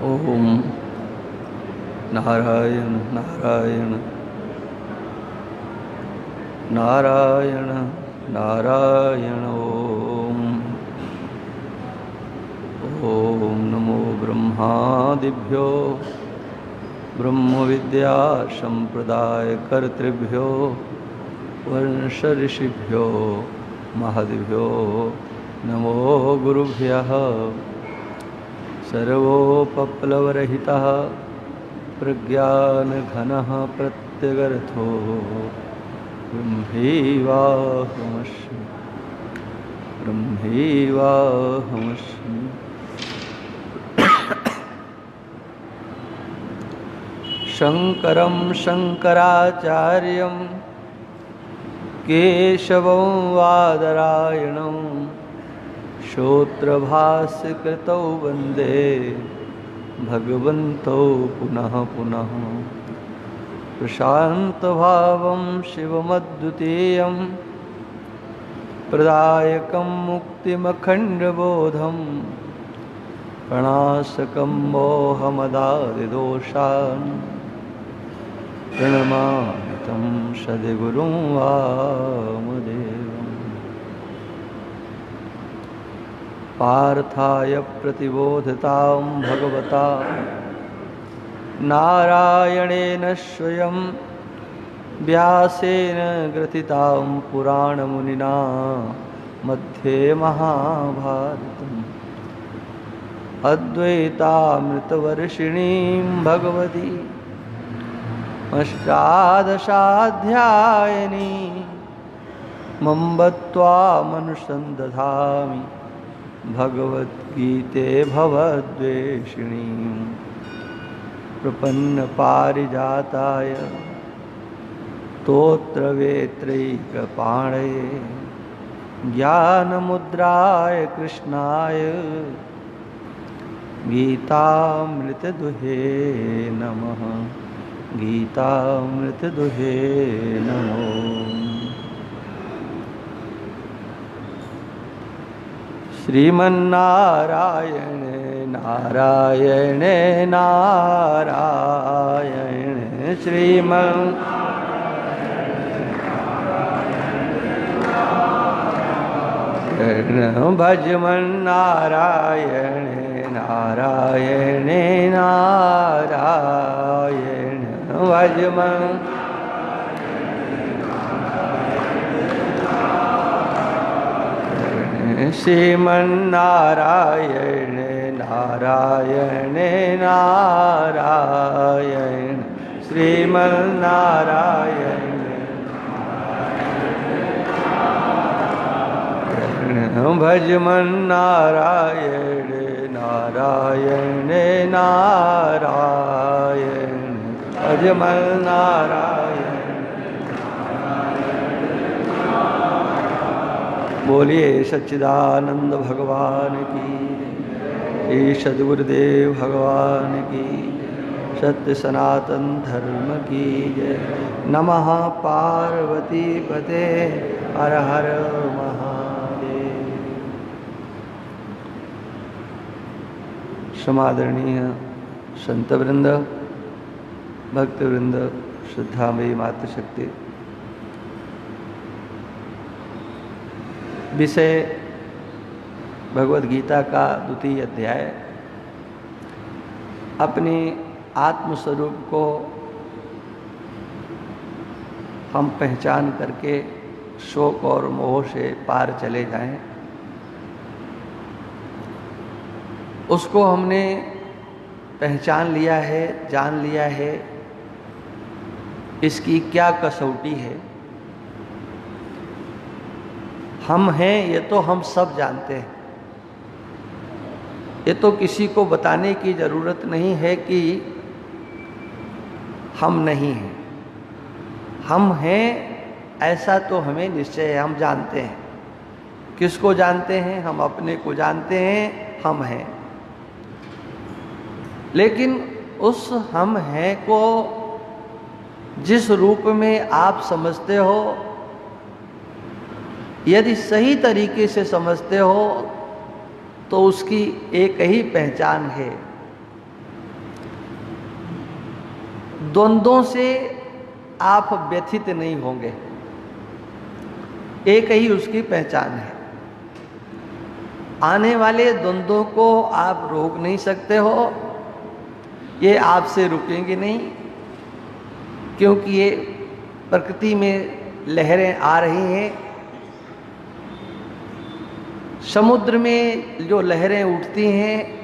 ओम नारायण नारायण नारायण नारायण। ओम नमो ब्रह्मादिभ्यो ब्रह्म विद्या संप्रदाय कर्तृभ्यो वंश ऋषिभ्यो महद्भ्यो नमो गुरुभ्यः। सर्वोपप्लवरहितः प्रज्ञानघनः प्रत्यगर्थो ब्रह्मैवाहमस्मि ब्रह्मैवाहमस्मि। शङ्करं शङ्कराचार्यं केशवं वादरायणं श्रोत्रभास्यकृतौ वन्दे भगवन्तौ पुनः पुनः। प्रशान्तभावं शिवमद्वितीयं प्रदायकं मुक्तिमखण्डबोधं प्रणाशकं मोहमदादिदोषान् प्रणमामि तं सद्गुरुं वामदेवम्। पार्थाय प्रतिबोधतां भगवता नारायणेन स्वयं व्यासेन ग्रथितां पुराणमुनिना मध्ये महाभारतम्। अद्वैतामृतवर्षिणीं भगवती अष्टादशाध्यायिनी मम्बत्वामनुसन्दधामि भगवद्गीते भवद्वेषिणीं। प्रपन्नपारिजाताय स्तोत्रवेत्रैकपाणये ज्ञानमुद्राय कृष्णाय गीतामृतदुहे नमः गीतामृतदुहे नमो। श्रीमन्नारायण नारायण नारायण श्रीमन् भजमन्नारायण नारायण नारायण भजमन् श्रीमन्नारायण नारायण नारायण श्रीमन्नारायण भजमन्नारायण नारायण नारायण भजमन्नारायण। बोलिए सच्चिदानंद भगवान की, श्री सद्गुरुदेव भगवान की, सत्य सनातन धर्म की जय। नमः पार्वती पते हर हर महादेव। समादरणीय संतवृंद, भक्तवृंद, श्रद्धामयी मातृशक्ति, विषय भगवद गीता का द्वितीय अध्याय। अपने आत्मस्वरूप को हम पहचान करके शोक और मोह से पार चले जाएं, उसको हमने पहचान लिया है, जान लिया है, इसकी क्या कसौटी है। हम हैं ये तो हम सब जानते हैं, ये तो किसी को बताने की ज़रूरत नहीं है कि हम नहीं हैं। हम हैं ऐसा तो हमें निश्चय है, हम जानते हैं। किसको जानते हैं? हम अपने को जानते हैं, हम हैं। लेकिन उस हम हैं को जिस रूप में आप समझते हो, यदि सही तरीके से समझते हो तो उसकी एक ही पहचान है द्वंद्वों से आप व्यथित नहीं होंगे, एक ही उसकी पहचान है। आने वाले द्वंद्वों को आप रोक नहीं सकते हो, ये आपसे रुकेंगे नहीं, क्योंकि ये प्रकृति में लहरें आ रही हैं। समुद्र में जो लहरें उठती हैं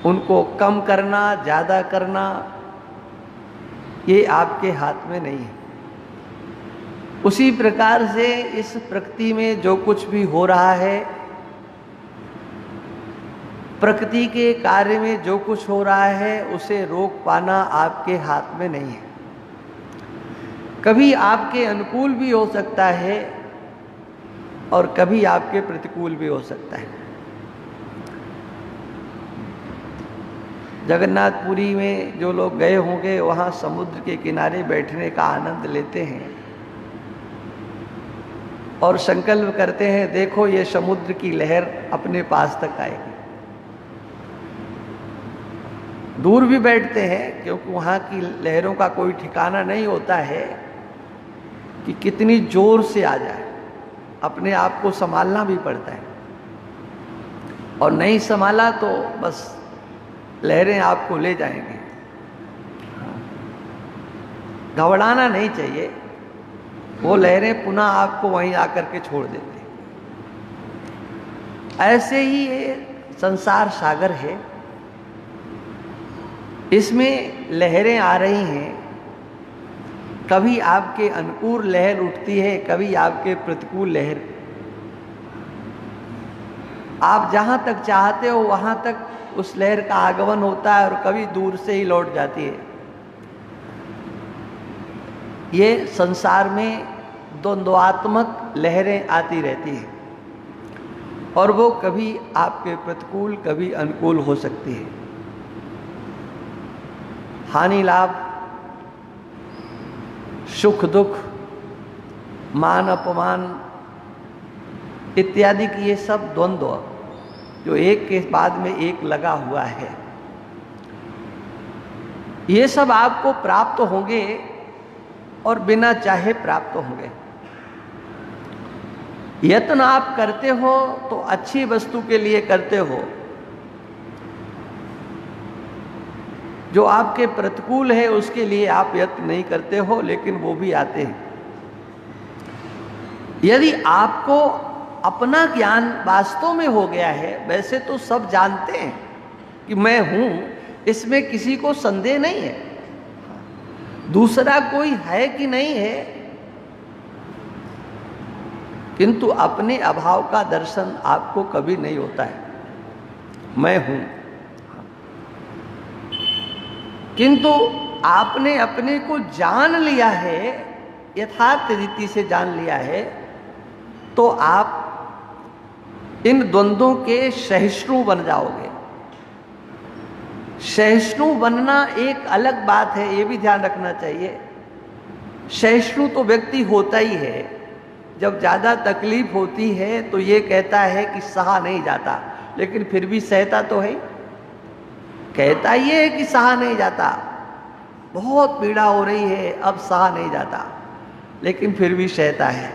उनको कम करना, ज़्यादा करना, ये आपके हाथ में नहीं है। उसी प्रकार से इस प्रकृति में जो कुछ भी हो रहा है, प्रकृति के कार्य में जो कुछ हो रहा है, उसे रोक पाना आपके हाथ में नहीं है। कभी आपके अनुकूल भी हो सकता है और कभी आपके प्रतिकूल भी हो सकता है। जगन्नाथपुरी में जो लोग गए होंगे, वहाँ समुद्र के किनारे बैठने का आनंद लेते हैं और संकल्प करते हैं, देखो ये समुद्र की लहर अपने पास तक आएगी। दूर भी बैठते हैं, क्योंकि वहाँ की लहरों का कोई ठिकाना नहीं होता है कि कितनी जोर से आ जाए, अपने आप को संभालना भी पड़ता है, और नहीं संभाला तो बस लहरें आपको ले जाएंगी। घबराना नहीं चाहिए, वो लहरें पुनः आपको वहीं आकर के छोड़ देती। ऐसे ही ये संसार सागर है, इसमें लहरें आ रही हैं। कभी आपके अनुकूल लहर उठती है, कभी आपके प्रतिकूल लहर। आप जहां तक चाहते हो वहां तक उस लहर का आगमन होता है और कभी दूर से ही लौट जाती है। ये संसार में द्वंद्वात्मक लहरें आती रहती हैं और वो कभी आपके प्रतिकूल, कभी अनुकूल हो सकती है। हानि लाभ, सुख दुख, मान अपमान इत्यादि की ये सब द्वंद्व जो एक के बाद में एक लगा हुआ है, ये सब आपको प्राप्त होंगे और बिना चाहे प्राप्त होंगे। यत्न आप करते हो तो अच्छी वस्तु के लिए करते हो, जो आपके प्रतिकूल है उसके लिए आप यत्न नहीं करते हो, लेकिन वो भी आते हैं। यदि आपको अपना ज्ञान वास्तव में हो गया है, वैसे तो सब जानते हैं कि मैं हूं, इसमें किसी को संदेह नहीं है, दूसरा कोई है कि नहीं है, किंतु अपने अभाव का दर्शन आपको कभी नहीं होता है। मैं हूं, किंतु आपने अपने को जान लिया है, यथार्थ रीति से जान लिया है, तो आप इन द्वंद्वों के सहिष्णु बन जाओगे। सहिष्णु बनना एक अलग बात है, ये भी ध्यान रखना चाहिए। सहिष्णु तो व्यक्ति होता ही है, जब ज़्यादा तकलीफ होती है तो ये कहता है कि सहा नहीं जाता, लेकिन फिर भी सहता तो है। कहता ये है कि सहा नहीं जाता, बहुत पीड़ा हो रही है, अब सहा नहीं जाता, लेकिन फिर भी सहता है।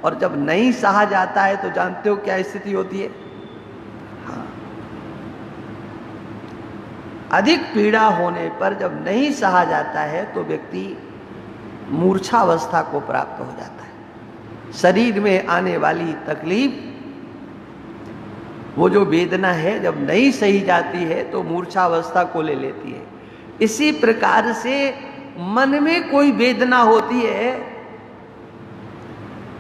और जब नहीं सहा जाता है तो जानते हो क्या स्थिति होती है? हाँ, अधिक पीड़ा होने पर जब नहीं सहा जाता है तो व्यक्ति मूर्छावस्था को प्राप्त हो जाता है। शरीर में आने वाली तकलीफ, वो जो वेदना है, जब नहीं सही जाती है तो मूर्छावस्था को ले लेती है। इसी प्रकार से मन में कोई वेदना होती है,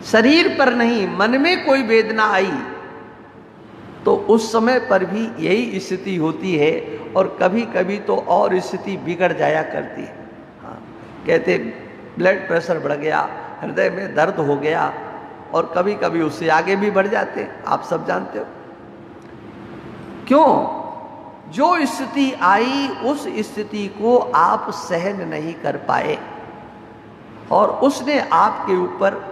शरीर पर नहीं, मन में कोई वेदना आई तो उस समय पर भी यही स्थिति होती है, और कभी कभी तो और स्थिति बिगड़ जाया करती है। हाँ, कहते ब्लड प्रेशर बढ़ गया, हृदय में दर्द हो गया, और कभी कभी उससे आगे भी बढ़ जाते हैं, आप सब जानते हो। क्यों? जो स्थिति आई उस स्थिति को आप सहन नहीं कर पाए और उसने आपके ऊपर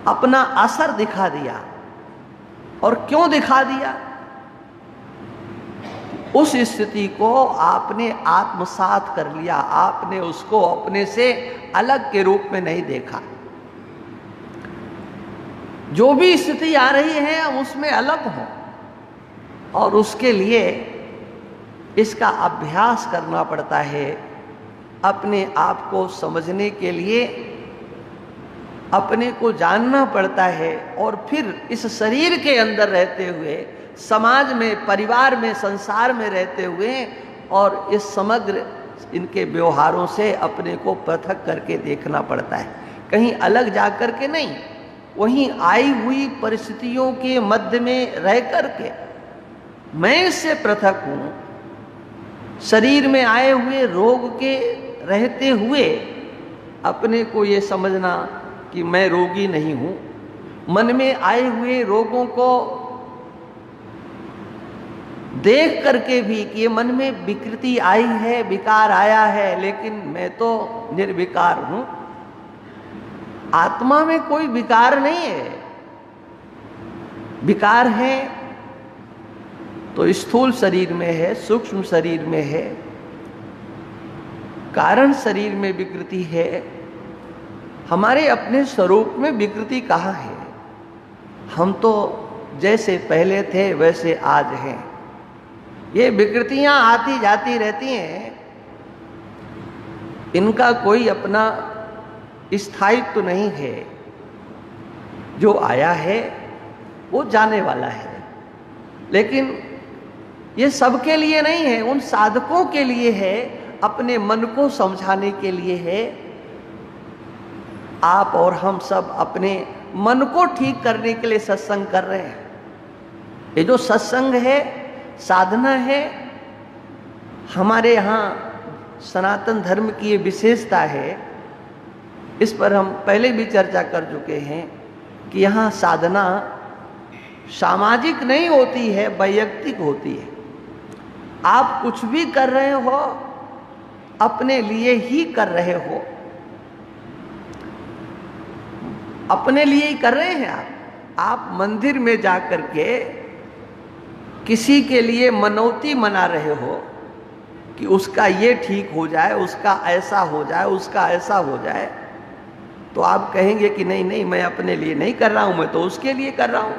अपना असर दिखा दिया। और क्यों दिखा दिया? उस स्थिति को आपने आत्मसात कर लिया, आपने उसको अपने से अलग के रूप में नहीं देखा। जो भी स्थिति आ रही है हम उसमें अलग हों, और उसके लिए इसका अभ्यास करना पड़ता है। अपने आप को समझने के लिए अपने को जानना पड़ता है, और फिर इस शरीर के अंदर रहते हुए, समाज में, परिवार में, संसार में रहते हुए, और इस समग्र इनके व्यवहारों से अपने को पृथक करके देखना पड़ता है। कहीं अलग जा कर के नहीं, वहीं आई हुई परिस्थितियों के मध्य में रह करके मैं इससे पृथक हूं। शरीर में आए हुए रोग के रहते हुए अपने को ये समझना कि मैं रोगी नहीं हूं। मन में आए हुए रोगों को देख करके भी कि ये मन में विकृति आई है, विकार आया है, लेकिन मैं तो निर्विकार हूं। आत्मा में कोई विकार नहीं है। विकार है तो स्थूल शरीर में है, सूक्ष्म शरीर में है, कारण शरीर में विकृति है। हमारे अपने स्वरूप में विकृति कहाँ है? हम तो जैसे पहले थे वैसे आज हैं। ये विकृतियां आती जाती रहती हैं, इनका कोई अपना स्थायित्व तो नहीं है। जो आया है वो जाने वाला है, लेकिन ये सबके लिए नहीं है। उन साधकों के लिए है, अपने मन को समझाने के लिए है। आप और हम सब अपने मन को ठीक करने के लिए सत्संग कर रहे हैं। ये जो सत्संग है, साधना है, हमारे यहाँ सनातन धर्म की ये विशेषता है। इस पर हम पहले भी चर्चा कर चुके हैं कि यहाँ साधना सामाजिक नहीं होती है, वैयक्तिक होती है। आप कुछ भी कर रहे हो अपने लिए ही कर रहे हो, अपने लिए ही कर रहे हैं। आप मंदिर में जाकर के किसी के लिए मनौती मना रहे हो कि उसका ये ठीक हो जाए, उसका ऐसा हो जाए, उसका ऐसा हो जाए, तो आप कहेंगे कि नहीं नहीं, मैं अपने लिए नहीं कर रहा हूं, मैं तो उसके लिए कर रहा हूं।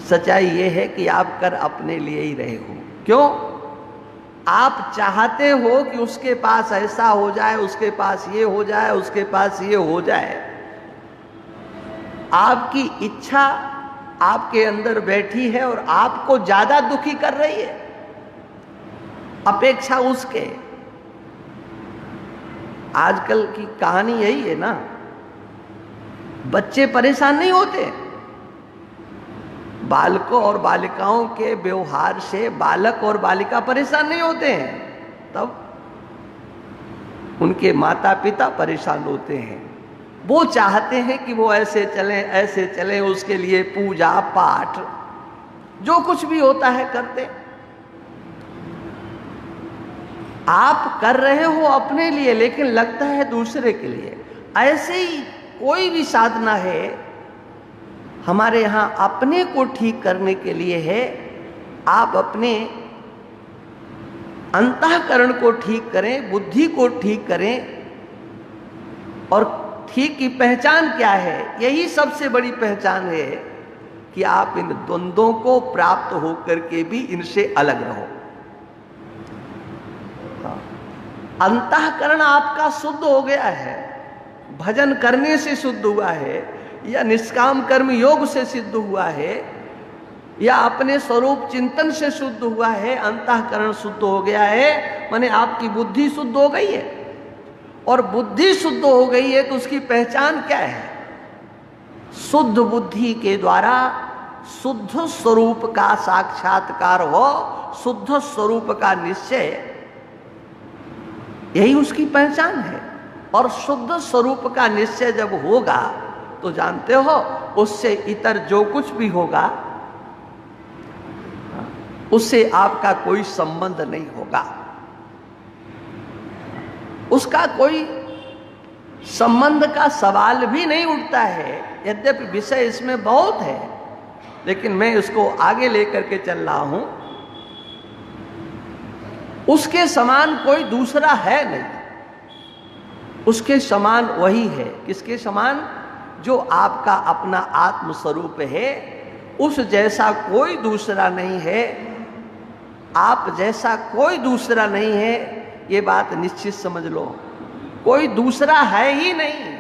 सच्चाई ये है कि आप कर अपने लिए ही रहे हो। क्यों? आप चाहते हो कि उसके पास ऐसा हो जाए, उसके पास ये हो जाए, उसके पास ये हो जाए। आपकी इच्छा आपके अंदर बैठी है और आपको ज्यादा दुखी कर रही है अपेक्षा उसके। आजकल की कहानी यही है ना। बच्चे परेशान नहीं होते, बालकों और बालिकाओं के व्यवहार से बालक और बालिका परेशान नहीं होते हैं, तब उनके माता पिता परेशान होते हैं। वो चाहते हैं कि वो ऐसे चलें, ऐसे चलें, उसके लिए पूजा पाठ जो कुछ भी होता है करते। आप कर रहे हो अपने लिए, लेकिन लगता है दूसरे के लिए। ऐसे ही कोई भी साधना है हमारे यहाँ अपने को ठीक करने के लिए है। आप अपने अंतःकरण को ठीक करें, बुद्धि को ठीक करें। और ठीक की पहचान क्या है? यही सबसे बड़ी पहचान है कि आप इन द्वंद्वों को प्राप्त होकर के भी इनसे अलग रहो। अंतःकरण आपका शुद्ध हो गया है, भजन करने से शुद्ध हुआ है, या निष्काम कर्म योग से सिद्ध हुआ है, या अपने स्वरूप चिंतन से शुद्ध हुआ है। अंतःकरण शुद्ध हो गया है, माने आपकी बुद्धि शुद्ध हो गई है। और बुद्धि शुद्ध हो गई है तो उसकी पहचान क्या है? शुद्ध बुद्धि के द्वारा शुद्ध स्वरूप का साक्षात्कार हो, शुद्ध स्वरूप का निश्चय, यही उसकी पहचान है। और शुद्ध स्वरूप का निश्चय जब होगा तो जानते हो उससे इतर जो कुछ भी होगा उससे आपका कोई संबंध नहीं होगा, उसका कोई संबंध का सवाल भी नहीं उठता है। यद्यपि विषय इसमें बहुत है, लेकिन मैं उसको आगे लेकर के चल रहा हूं। उसके समान कोई दूसरा है नहीं, उसके समान वही है। किसके समान? जो आपका अपना आत्म स्वरूप है, उस जैसा कोई दूसरा नहीं है, आप जैसा कोई दूसरा नहीं है। ये बात निश्चित समझ लो, कोई दूसरा है ही नहीं।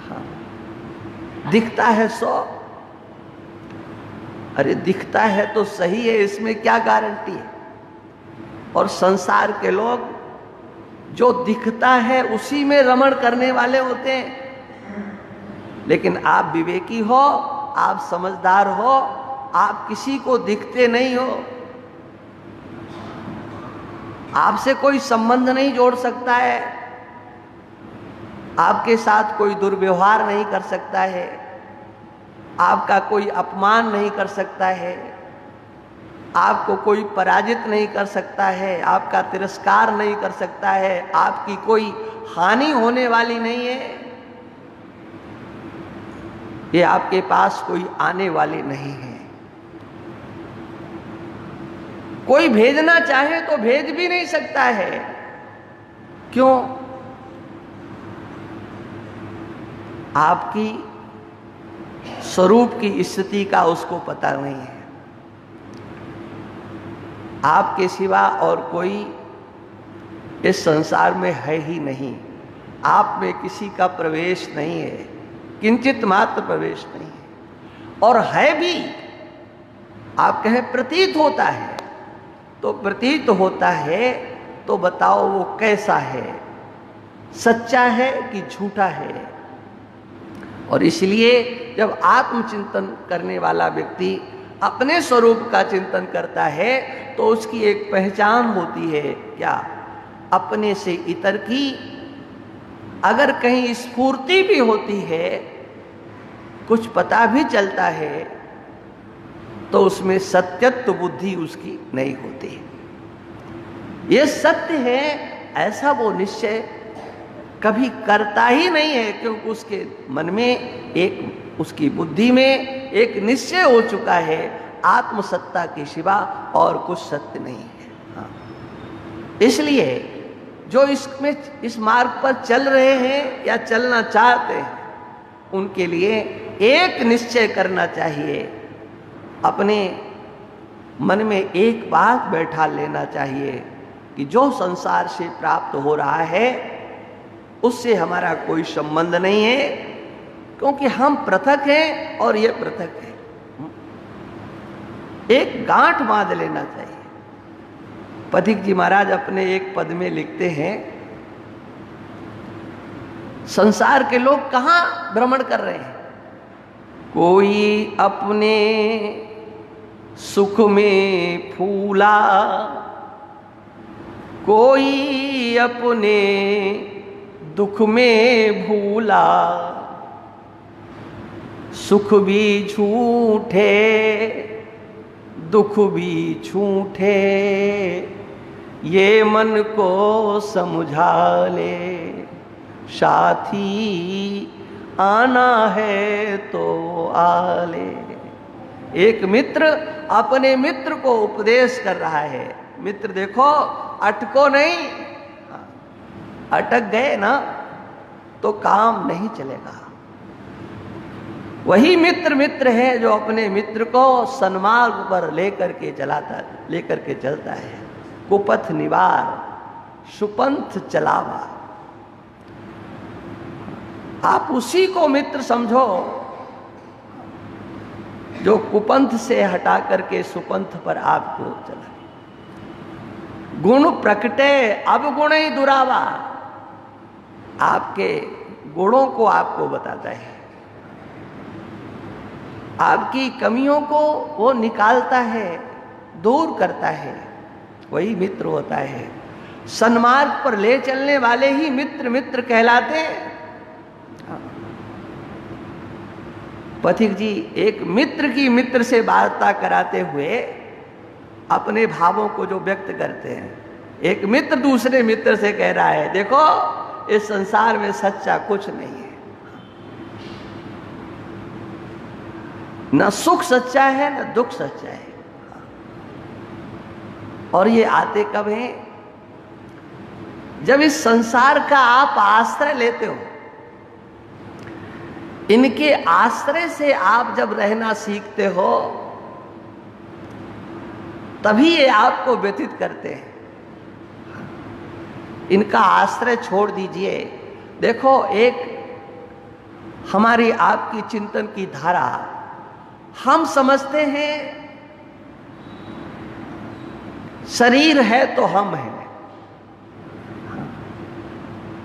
हाँ। दिखता है सो, अरे दिखता है तो सही है, इसमें क्या गारंटी है? और संसार के लोग जो दिखता है उसी में रमण करने वाले होते हैं। लेकिन आप विवेकी हो, आप समझदार हो, आप किसी को दिखते नहीं हो, आपसे कोई संबंध नहीं जोड़ सकता है, आपके साथ कोई दुर्व्यवहार नहीं कर सकता है, आपका कोई अपमान नहीं कर सकता है, आपको कोई पराजित नहीं कर सकता है, आपका तिरस्कार नहीं कर सकता है, आपकी कोई हानि होने वाली नहीं है। ये आपके पास कोई आने वाले नहीं है। कोई भेजना चाहे तो भेज भी नहीं सकता है। क्यों? आपकी स्वरूप की स्थिति का उसको पता नहीं है। आपके सिवा और कोई इस संसार में है ही नहीं। आप में किसी का प्रवेश नहीं है, किंचित मात्र प्रवेश नहीं है। और है भी, आप कहें प्रतीत होता है, तो प्रतीत होता है तो बताओ वो कैसा है, सच्चा है कि झूठा है? और इसलिए जब आत्मचिंतन करने वाला व्यक्ति अपने स्वरूप का चिंतन करता है तो उसकी एक पहचान होती है। क्या? अपने से इतर की अगर कहीं स्फूर्ति भी होती है, कुछ पता भी चलता है, तो उसमें सत्यत्व बुद्धि उसकी नहीं होती। ये सत्य है ऐसा वो निश्चय कभी करता ही नहीं है, क्योंकि उसके मन में एक, उसकी बुद्धि में एक निश्चय हो चुका है, आत्मसत्ता के सिवा और कुछ सत्य नहीं है। हाँ। इसलिए जो इसमें इस मार्ग पर चल रहे हैं या चलना चाहते हैं, उनके लिए एक निश्चय करना चाहिए, अपने मन में एक बात बैठा लेना चाहिए कि जो संसार से प्राप्त हो रहा है उससे हमारा कोई संबंध नहीं है, क्योंकि हम पृथक हैं और ये पृथक है। एक गांठ बांध लेना चाहिए। पथिक जी महाराज अपने एक पद में लिखते हैं, संसार के लोग कहां भ्रमण कर रहे हैं? कोई अपने सुख में फूला, कोई अपने दुख में भूला, सुख भी झूठे दुख भी झूठे, ये मन को समझा ले, साथी आना है तो आ ले। एक मित्र अपने मित्र को उपदेश कर रहा है, मित्र देखो अटको नहीं, अटक गए ना तो काम नहीं चलेगा। वही मित्र मित्र है जो अपने मित्र को सन्मार्ग पर लेकर के चलता है। कुपथ निवार सुपंथ चलावा, आप उसी को मित्र समझो जो कुपंथ से हटा करके सुपंथ पर आपको चला। गुण प्रकटे अवगुण ही दुरावा, आपके गुणों को आपको बताता है, आपकी कमियों को वो निकालता है, दूर करता है, वही मित्र होता है। सन्मार्ग पर ले चलने वाले ही मित्र मित्र कहलाते हैं। पथिक जी एक मित्र की मित्र से वार्ता कराते हुए अपने भावों को जो व्यक्त करते हैं, एक मित्र दूसरे मित्र से कह रहा है, देखो इस संसार में सच्चा कुछ नहीं है, ना सुख सच्चा है ना दुख सच्चा है। और ये आते कब हैं? जब इस संसार का आप आश्रय लेते हो, इनके आश्रय से आप जब रहना सीखते हो, तभी ये आपको व्यतीत करते हैं। इनका आश्रय छोड़ दीजिए। देखो, एक हमारी आपकी चिंतन की धारा, हम समझते हैं शरीर है तो हम हैं।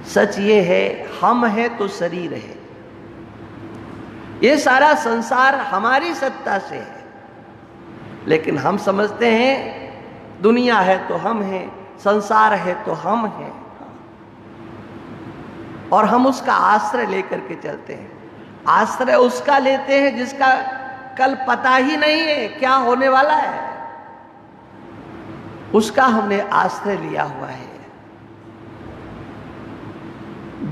सच ये है, हम है तो शरीर है। ये सारा संसार हमारी सत्ता से है, लेकिन हम समझते हैं दुनिया है तो हम हैं, संसार है तो हम हैं, और हम उसका आश्रय लेकर के चलते हैं। आश्रय उसका लेते हैं जिसका कल पता ही नहीं है क्या होने वाला है, उसका हमने आश्रय लिया हुआ है।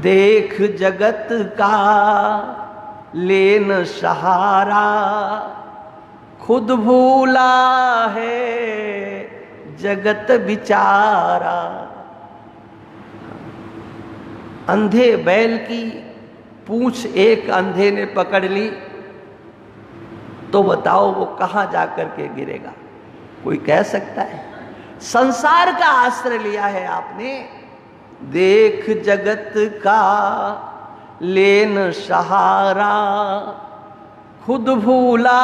देख जगत का लेन सहारा, खुद भूला है जगत बिचारा। अंधे बैल की पूंछ एक अंधे ने पकड़ ली, तो बताओ वो कहां जाकर के गिरेगा? कोई कह सकता है? संसार का आश्रय लिया है आपने। देख जगत का लेन सहारा, खुद भूला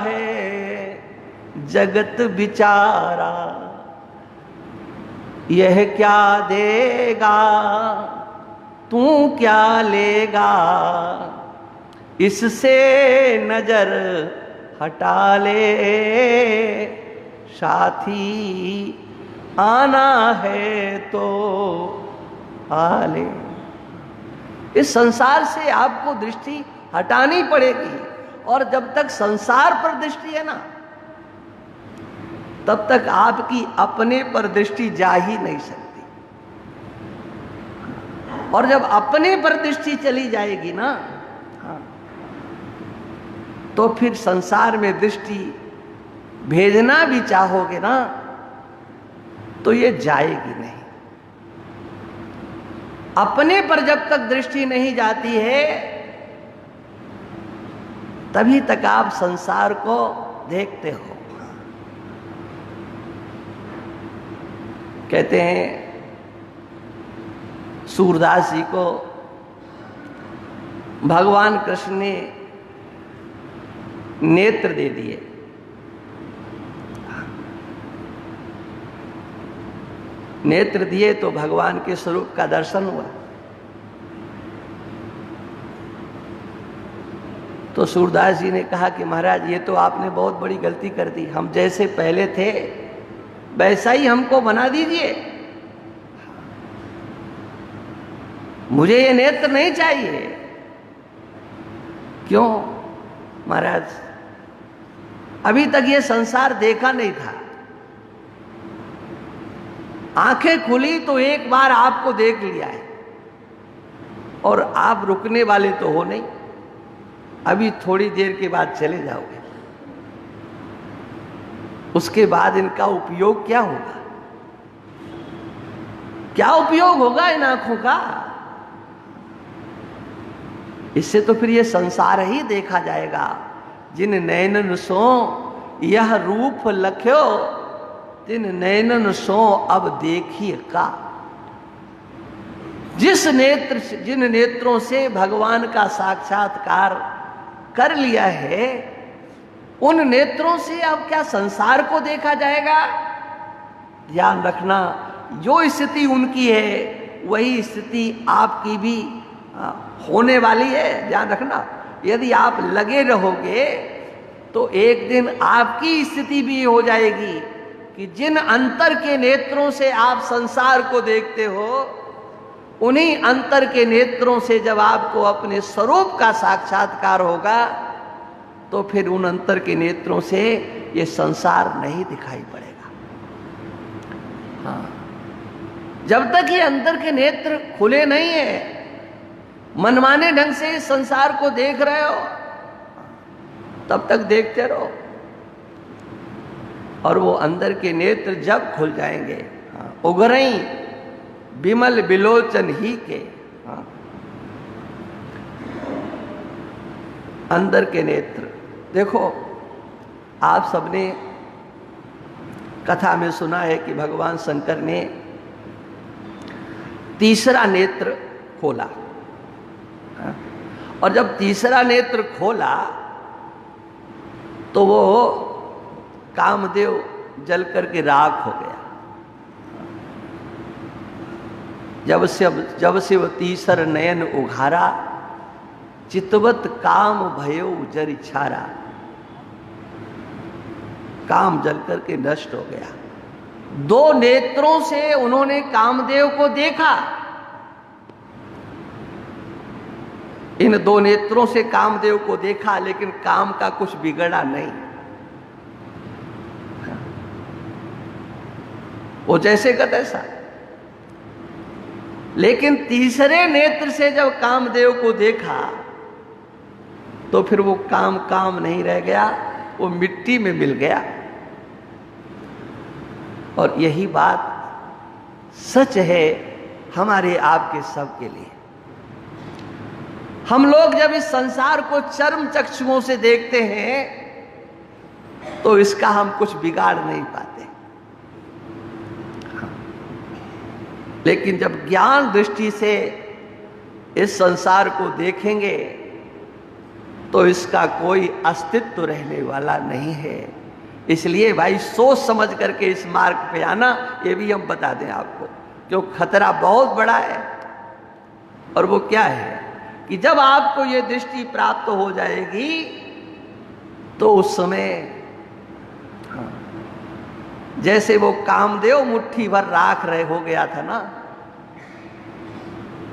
है जगत बिचारा। यह क्या देगा तू क्या लेगा, इससे नजर हटा ले। साथी आना है तो आ ले। इस संसार से आपको दृष्टि हटानी पड़ेगी, और जब तक संसार पर दृष्टि है ना, तब तक आपकी अपने पर दृष्टि जा ही नहीं सकती। और जब अपने पर दृष्टि चली जाएगी ना, तो फिर संसार में दृष्टि भेजना भी चाहोगे ना, तो ये जाएगी नहीं। अपने पर जब तक दृष्टि नहीं जाती है, तभी तक आप संसार को देखते हो। कहते हैं सूरदास जी को भगवान कृष्ण ने नेत्र दे दिए। नेत्र दिए तो भगवान के स्वरूप का दर्शन हुआ। तो सूरदास जी ने कहा कि महाराज, ये तो आपने बहुत बड़ी गलती कर दी। हम जैसे पहले थे वैसा ही हमको बना दीजिए। मुझे ये नेत्र नहीं चाहिए। क्यों महाराज? अभी तक ये संसार देखा नहीं था। आंखें खुली तो एक बार आपको देख लिया है, और आप रुकने वाले तो हो नहीं। अभी थोड़ी देर के बाद चले जाओगे। उसके बाद इनका उपयोग क्या होगा? क्या उपयोग होगा इन आंखों का? इससे तो फिर ये संसार ही देखा जाएगा। जिन नैनन सो यह रूप लख्यो, तिन नैनन सो अब देखिए का। जिन नेत्रों से भगवान का साक्षात्कार कर लिया है, उन नेत्रों से अब क्या संसार को देखा जाएगा? ध्यान रखना, जो स्थिति उनकी है वही स्थिति आपकी भी होने वाली है। ध्यान रखना, यदि आप लगे रहोगे तो एक दिन आपकी स्थिति भी हो जाएगी कि जिन अंतर के नेत्रों से आप संसार को देखते हो, उन्हीं अंतर के नेत्रों से जब आपको अपने स्वरूप का साक्षात्कार होगा, तो फिर उन अंतर के नेत्रों से ये संसार नहीं दिखाई पड़ेगा। हाँ, जब तक ये अंतर के नेत्र खुले नहीं है, मनमाने ढंग से इस संसार को देख रहे हो, तब तक देखते रहो, और वो अंदर के नेत्र जब खुल जाएंगे, उगरई बिमल बिलोचन ही के, अंदर के नेत्र। देखो, आप सबने कथा में सुना है कि भगवान शंकर ने तीसरा नेत्र खोला, और जब तीसरा नेत्र खोला तो वो कामदेव जल करके राख हो गया। जब से वो तीसर नयन उघारा, चितवत काम भयो जर छारा, काम जल करके नष्ट हो गया। दो नेत्रों से उन्होंने कामदेव को देखा, इन दो नेत्रों से कामदेव को देखा, लेकिन काम का कुछ बिगड़ा नहीं। वो जैसे का तैसा। लेकिन तीसरे नेत्र से जब कामदेव को देखा तो फिर वो काम नहीं रह गया, वो मिट्टी में मिल गया। और यही बात सच है हमारे आपके सब के लिए। हम लोग जब इस संसार को चर्म चक्षुओं से देखते हैं तो इसका हम कुछ बिगाड़ नहीं पाते, लेकिन जब ज्ञान दृष्टि से इस संसार को देखेंगे तो इसका कोई अस्तित्व रहने वाला नहीं है। इसलिए भाई सोच समझ करके इस मार्ग पे आना, ये भी हम बता दें आपको, जो खतरा बहुत बड़ा है। और वो क्या है कि जब आपको ये दृष्टि प्राप्त हो जाएगी तो उस समय जैसे वो कामदेव मुट्ठी भर राख रहे हो गया था ना,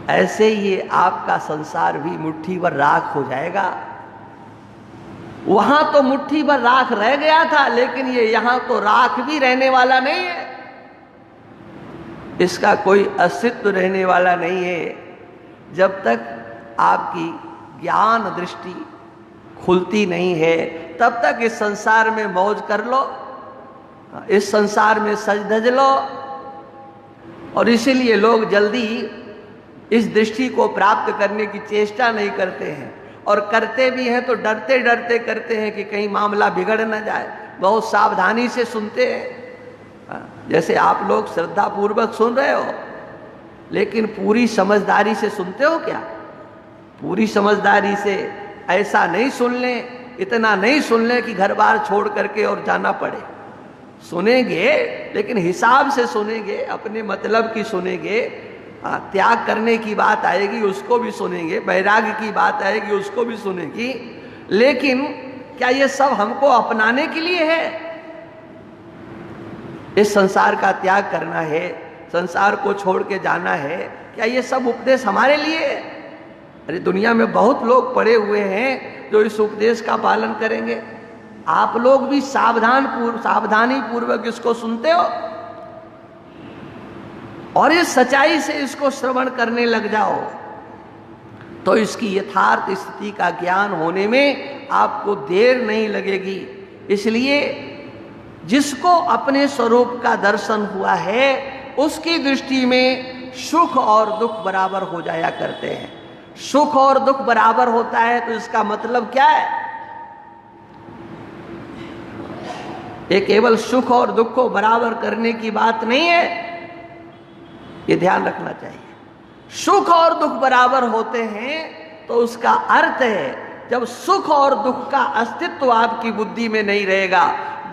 ऐसे ही आपका संसार भी मुट्ठी भर राख हो जाएगा। वहां तो मुट्ठी भर राख रह गया था, लेकिन ये यहां तो राख भी रहने वाला नहीं है, इसका कोई अस्तित्व रहने वाला नहीं है। जब तक आपकी ज्ञान दृष्टि खुलती नहीं है तब तक इस संसार में मौज कर लो, इस संसार में सज धज लो। और इसीलिए लोग जल्दी इस दृष्टि को प्राप्त करने की चेष्टा नहीं करते हैं, और करते भी हैं तो डरते डरते करते हैं कि कहीं मामला बिगड़ न जाए। बहुत सावधानी से सुनते हैं, जैसे आप लोग श्रद्धा पूर्वक सुन रहे हो, लेकिन पूरी समझदारी से सुनते हो क्या? पूरी समझदारी से ऐसा नहीं सुन लें, इतना नहीं सुन लें कि घर बार छोड़ करके और जाना पड़े। सुनेंगे लेकिन हिसाब से सुनेंगे, अपने मतलब की सुनेंगे। त्याग करने की बात आएगी उसको भी सुनेंगे, वैराग्य की बात आएगी उसको भी सुनेगी। लेकिन क्या ये सब हमको अपनाने के लिए है? इस संसार का त्याग करना है, संसार को छोड़ के जाना है, क्या ये सब उपदेश हमारे लिए है? अरे दुनिया में बहुत लोग पड़े हुए हैं जो इस उपदेश का पालन करेंगे। आप लोग भी सावधानी पूर्वक इसको सुनते हो और इस सच्चाई से इसको श्रवण करने लग जाओ तो इसकी यथार्थ स्थिति का ज्ञान होने में आपको देर नहीं लगेगी। इसलिए जिसको अपने स्वरूप का दर्शन हुआ है उसकी दृष्टि में सुख और दुख बराबर हो जाया करते हैं। सुख और दुख बराबर होता है तो इसका मतलब क्या है? ये केवल सुख और दुख को बराबर करने की बात नहीं है, ये ध्यान रखना चाहिए। सुख और दुख बराबर होते हैं तो उसका अर्थ है जब सुख और दुख का अस्तित्व आपकी बुद्धि में नहीं रहेगा,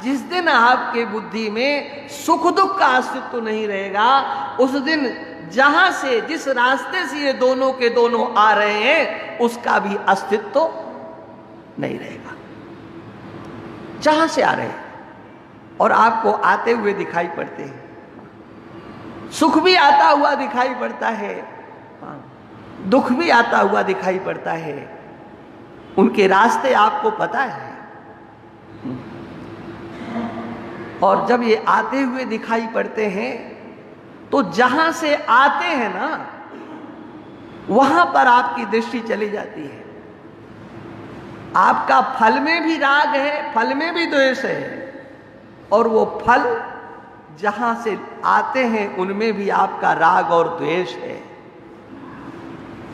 जिस दिन आपके बुद्धि में सुख दुख का अस्तित्व नहीं रहेगा, उस दिन जहां से जिस रास्ते से ये दोनों के दोनों आ रहे हैं उसका भी अस्तित्व नहीं रहेगा। जहां से आ रहे हैं और आपको आते हुए दिखाई पड़ते हैं, सुख भी आता हुआ दिखाई पड़ता है, दुख भी आता हुआ दिखाई पड़ता है, उनके रास्ते आपको पता है। और जब ये आते हुए दिखाई पड़ते हैं तो जहां से आते हैं ना वहां पर आपकी दृष्टि चली जाती है। आपका फल में भी राग है, फल में भी द्वेष है, और वो फल जहां से आते हैं उनमें भी आपका राग और द्वेष है।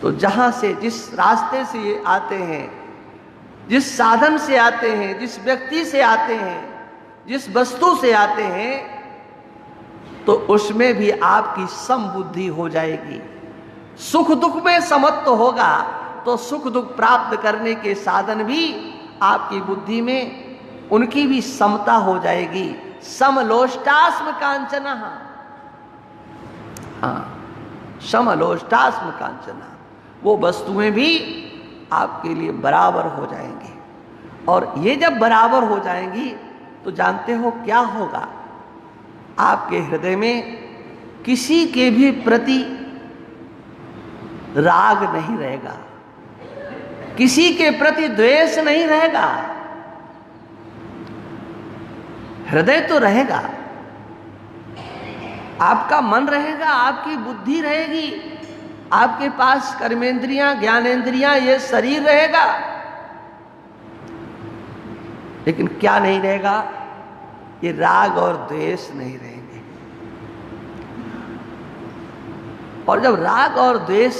तो जहां से, जिस रास्ते से ये आते हैं, जिस साधन से आते हैं, जिस व्यक्ति से आते हैं, जिस वस्तु से आते हैं, तो उसमें भी आपकी समबुद्धि हो जाएगी। सुख दुख में समत्व होगा तो सुख दुख प्राप्त करने के साधन भी आपकी बुद्धि में, उनकी भी समता हो जाएगी। समलोष्टास्म कांचना, हाँ, समलोष्टास्म कांचना, वो वस्तुएं भी आपके लिए बराबर हो जाएंगी। और ये जब बराबर हो जाएंगी तो जानते हो क्या होगा? आपके हृदय में किसी के भी प्रति राग नहीं रहेगा, किसी के प्रति द्वेष नहीं रहेगा। हृदय तो रहेगा, आपका मन रहेगा, आपकी बुद्धि रहेगी, आपके पास कर्मेंद्रियां, ज्ञानेंद्रियां, ये शरीर रहेगा, लेकिन क्या नहीं रहेगा? ये राग और द्वेष नहीं रहेंगे। और जब राग और द्वेष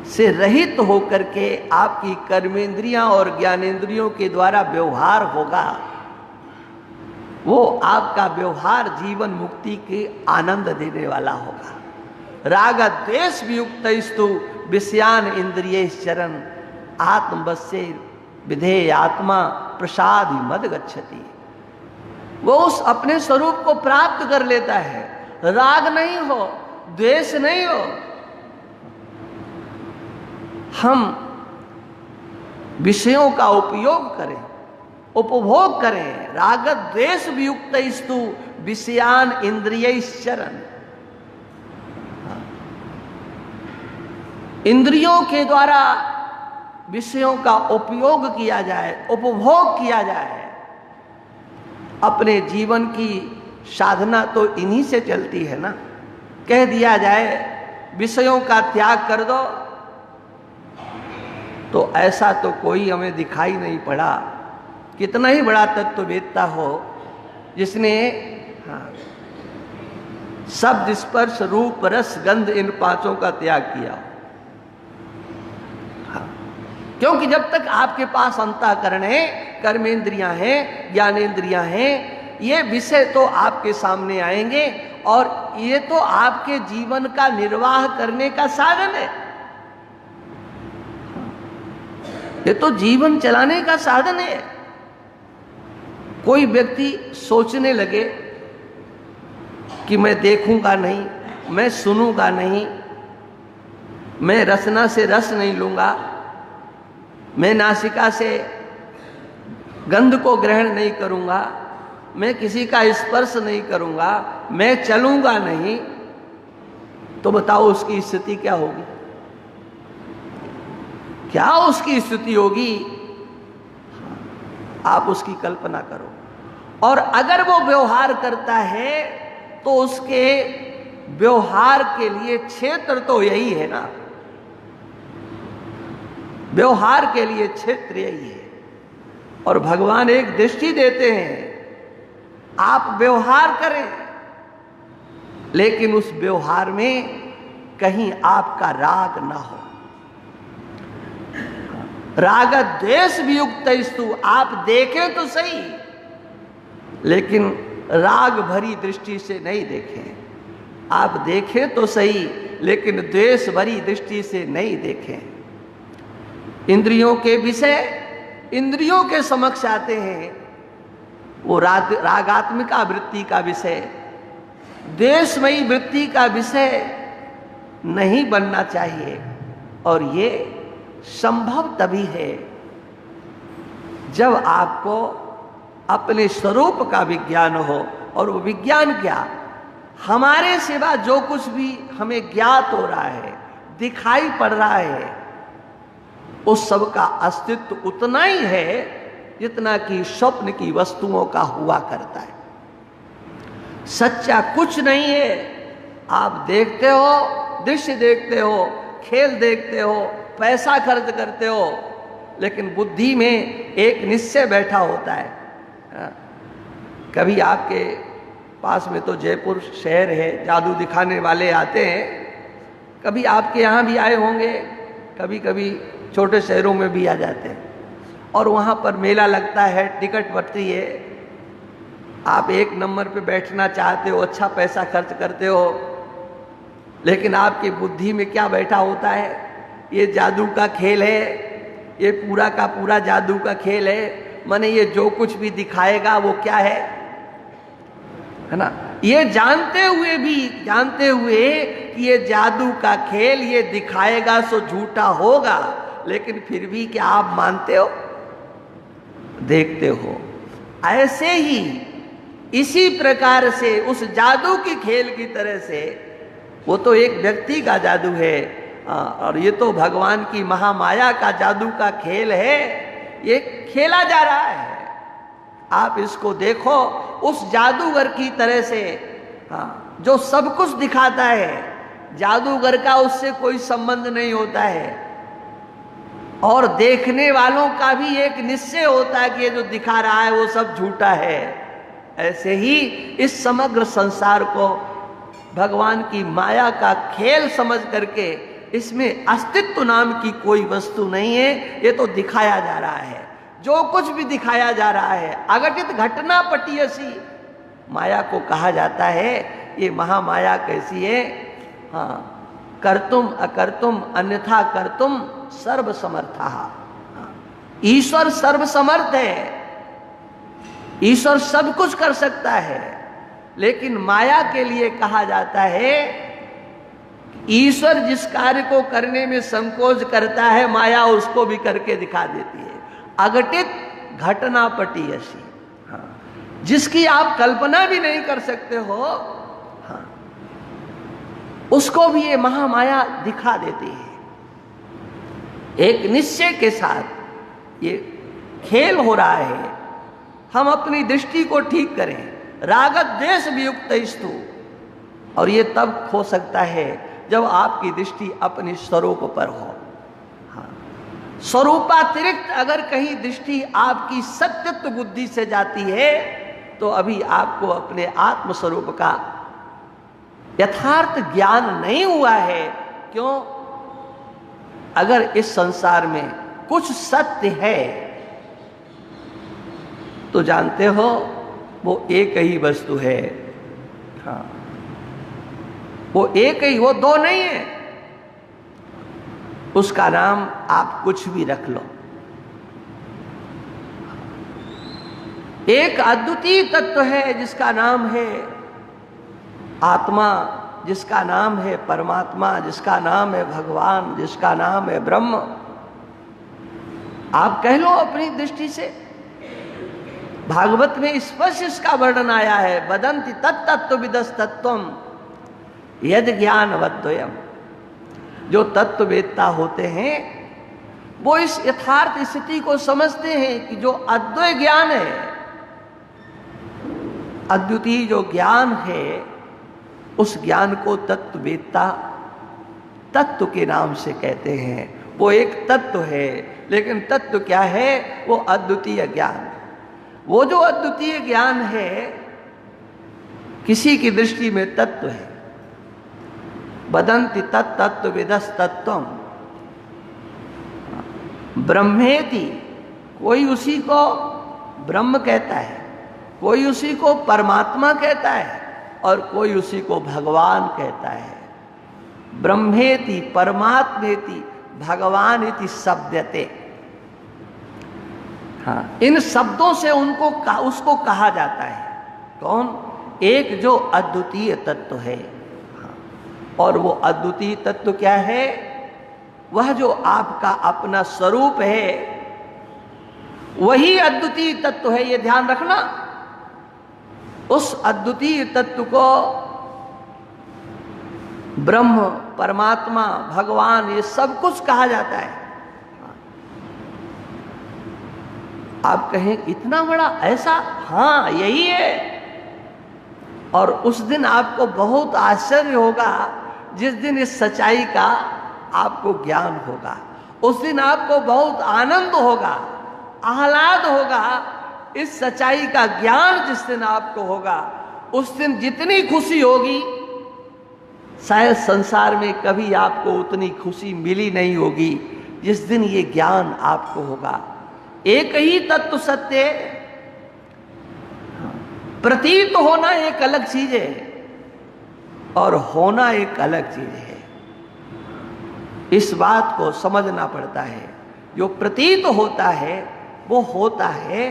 से रहित होकर के आपकी कर्मेंद्रियां और ज्ञानेंद्रियों के द्वारा व्यवहार होगा, वो आपका व्यवहार जीवन मुक्ति के आनंद देने वाला होगा। राग द्वेष वियुक्तस्तु विषयान इंद्रिय चरण आत्मवश्य विधेय आत्मा प्रसाद मद गच्छति। वो उस अपने स्वरूप को प्राप्त कर लेता है। राग नहीं हो, द्वेष नहीं हो, हम विषयों का उपयोग करें, उपभोग करें। राग द्वेष वियुक्तस्तु विषयान इंद्रिय चरण, इंद्रियों के द्वारा विषयों का उपयोग किया जाए, उपभोग किया जाए। अपने जीवन की साधना तो इन्हीं से चलती है ना। कह दिया जाए विषयों का त्याग कर दो, तो ऐसा तो कोई हमें दिखाई नहीं पड़ा। कितना ही बड़ा तत्ववेत्ता हो जिसने, हाँ, शब्द स्पर्श रूप रस गंध इन पांचों का त्याग किया। क्योंकि जब तक आपके पास अंतःकरण है, कर्मेंद्रियां हैं, ज्ञानेंद्रियां हैं, ये विषय तो आपके सामने आएंगे और ये तो आपके जीवन का निर्वाह करने का साधन है। ये तो जीवन चलाने का साधन है। कोई व्यक्ति सोचने लगे कि मैं देखूंगा नहीं, मैं सुनूंगा नहीं, मैं रसना से रस नहीं लूंगा, मैं नासिका से गंध को ग्रहण नहीं करूंगा, मैं किसी का स्पर्श नहीं करूंगा, मैं चलूंगा नहीं, तो बताओ उसकी स्थिति क्या होगी? क्या उसकी स्थिति होगी? आप उसकी कल्पना करो। और अगर वो व्यवहार करता है तो उसके व्यवहार के लिए क्षेत्र तो यही है ना। व्यवहार के लिए क्षेत्र यही है। और भगवान एक दृष्टि देते हैं, आप व्यवहार करें, लेकिन उस व्यवहार में कहीं आपका राग ना हो। राग द्वेष वियुक्तस्तु, आप देखें तो सही, लेकिन राग भरी दृष्टि से नहीं देखें। आप देखें तो सही, लेकिन द्वेष भरी दृष्टि से नहीं देखें। इंद्रियों के विषय इंद्रियों के समक्ष आते हैं, वो रागात्मिका वृत्ति का विषय, द्वेषमयी वृत्ति का विषय नहीं बनना चाहिए। और ये संभव तभी है जब आपको अपने स्वरूप का विज्ञान हो। और वो विज्ञान क्या? हमारे सिवा जो कुछ भी हमें ज्ञात हो रहा है, दिखाई पड़ रहा है, उस सब का अस्तित्व उतना ही है जितना कि स्वप्न की वस्तुओं का हुआ करता है। सच्चा कुछ नहीं है। आप देखते हो, दृश्य देखते हो, खेल देखते हो, पैसा खर्च करते हो, लेकिन बुद्धि में एक निश्चय बैठा होता है। कभी आपके पास में तो जयपुर शहर है, जादू दिखाने वाले आते हैं, कभी आपके यहाँ भी आए होंगे, कभी कभी छोटे शहरों में भी आ जाते हैं, और वहाँ पर मेला लगता है, टिकट पड़ती है, आप 1 नंबर पे बैठना चाहते हो, अच्छा पैसा खर्च करते हो, लेकिन आपकी बुद्धि में क्या बैठा होता है? ये जादू का खेल है, ये पूरा का पूरा जादू का खेल है, माने ये जो कुछ भी दिखाएगा वो क्या है ना? ये जानते हुए कि ये जादू का खेल ये दिखाएगा सो झूठा होगा, लेकिन फिर भी क्या आप मानते हो, देखते हो? ऐसे ही इसी प्रकार से उस जादू की खेल की तरह से, वो तो एक व्यक्ति का जादू है, और ये तो भगवान की महामाया का जादू का खेल है, ये खेला जा रहा है। आप इसको देखो उस जादूगर की तरह से, जो सब कुछ दिखाता है, जादूगर का उससे कोई संबंध नहीं होता है, और देखने वालों का भी एक निश्चय होता है कि ये जो दिखा रहा है वो सब झूठा है। ऐसे ही इस समग्र संसार को भगवान की माया का खेल समझ करके, इसमें अस्तित्व नाम की कोई वस्तु नहीं है, ये तो दिखाया जा रहा है। जो कुछ भी दिखाया जा रहा है अघटित घटना पटियसी, माया को कहा जाता है। ये महामाया कैसी है? कर्तुम अकर्तुम अन्यथा कर्तुम सर्व समर्था। ईश्वर सर्व समर्थ है, ईश्वर सब कुछ कर सकता है, लेकिन माया के लिए कहा जाता है ईश्वर जिस कार्य को करने में संकोच करता है, माया उसको भी करके दिखा देती है। अघटित घटना पटियसी, जिसकी आप कल्पना भी नहीं कर सकते हो, उसको भी ये महामाया दिखा देती है। एक निश्चय के साथ ये खेल हो रहा है। हम अपनी दृष्टि को ठीक करें, रागत द्वेष वियुक्त स्तु, और ये तब हो सकता है जब आपकी दृष्टि अपने स्वरूप पर हो। स्वरूपातिरिक्त अगर कहीं दृष्टि आपकी सत्यत्व बुद्धि से जाती है, तो अभी आपको अपने आत्म स्वरूप का यथार्थ ज्ञान नहीं हुआ है। क्यों? अगर इस संसार में कुछ सत्य है तो जानते हो वो एक ही वस्तु है। वो एक ही, वो दो नहीं है। उसका नाम आप कुछ भी रख लो। एक अद्वितीय तत्व है जिसका नाम है आत्मा, जिसका नाम है परमात्मा, जिसका नाम है भगवान, जिसका नाम है ब्रह्म। आप कह लो अपनी दृष्टि से। भागवत में स्पष्ट इसका वर्णन आया है, वदन्ति तत्तत्व विदस्तत्वम यद ज्ञानवद्वयम्। जो तत्ववेत्ता होते हैं वो इस यथार्थ स्थिति को समझते हैं कि जो अद्वय ज्ञान है, अद्वितीय जो ज्ञान है, उस ज्ञान को तत्ववेत्ता तत्व के नाम से कहते हैं। वो एक तत्व है, लेकिन तत्व क्या है? वो अद्वितीय ज्ञान। वो जो अद्वितीय ज्ञान है किसी की दृष्टि में तत्व है। वदन्ति तत्तत्व विदस्तत्वम ब्रह्मेति। कोई उसी को ब्रह्म कहता है, कोई उसी को परमात्मा कहता है, और कोई उसी को भगवान कहता है। ब्रह्मेति परमात्मेति भगवान इति शब्दते। इन शब्दों से उसको कहा जाता है। कौन? एक जो अद्वितीय तत्व है। और वो अद्वितीय तत्व क्या है? वह जो आपका अपना स्वरूप है, वही अद्वितीय तत्व है। ये ध्यान रखना। उस अद्वितीय तत्व को ब्रह्म, परमात्मा, भगवान, ये सब कुछ कहा जाता है। आप कहें इतना बड़ा, ऐसा? हाँ, यही है। और उस दिन आपको बहुत आश्चर्य होगा जिस दिन इस सच्चाई का आपको ज्ञान होगा। उस दिन आपको बहुत आनंद होगा, आह्लाद होगा। इस सच्चाई का ज्ञान जिस दिन आपको होगा, उस दिन जितनी खुशी होगी शायद संसार में कभी आपको उतनी खुशी मिली नहीं होगी जिस दिन ये ज्ञान आपको होगा। एक ही तत्व सत्य, प्रतीत होना एक अलग चीज है और होना एक अलग चीज है। इस बात को समझना पड़ता है। जो प्रतीत होता है वो होता है,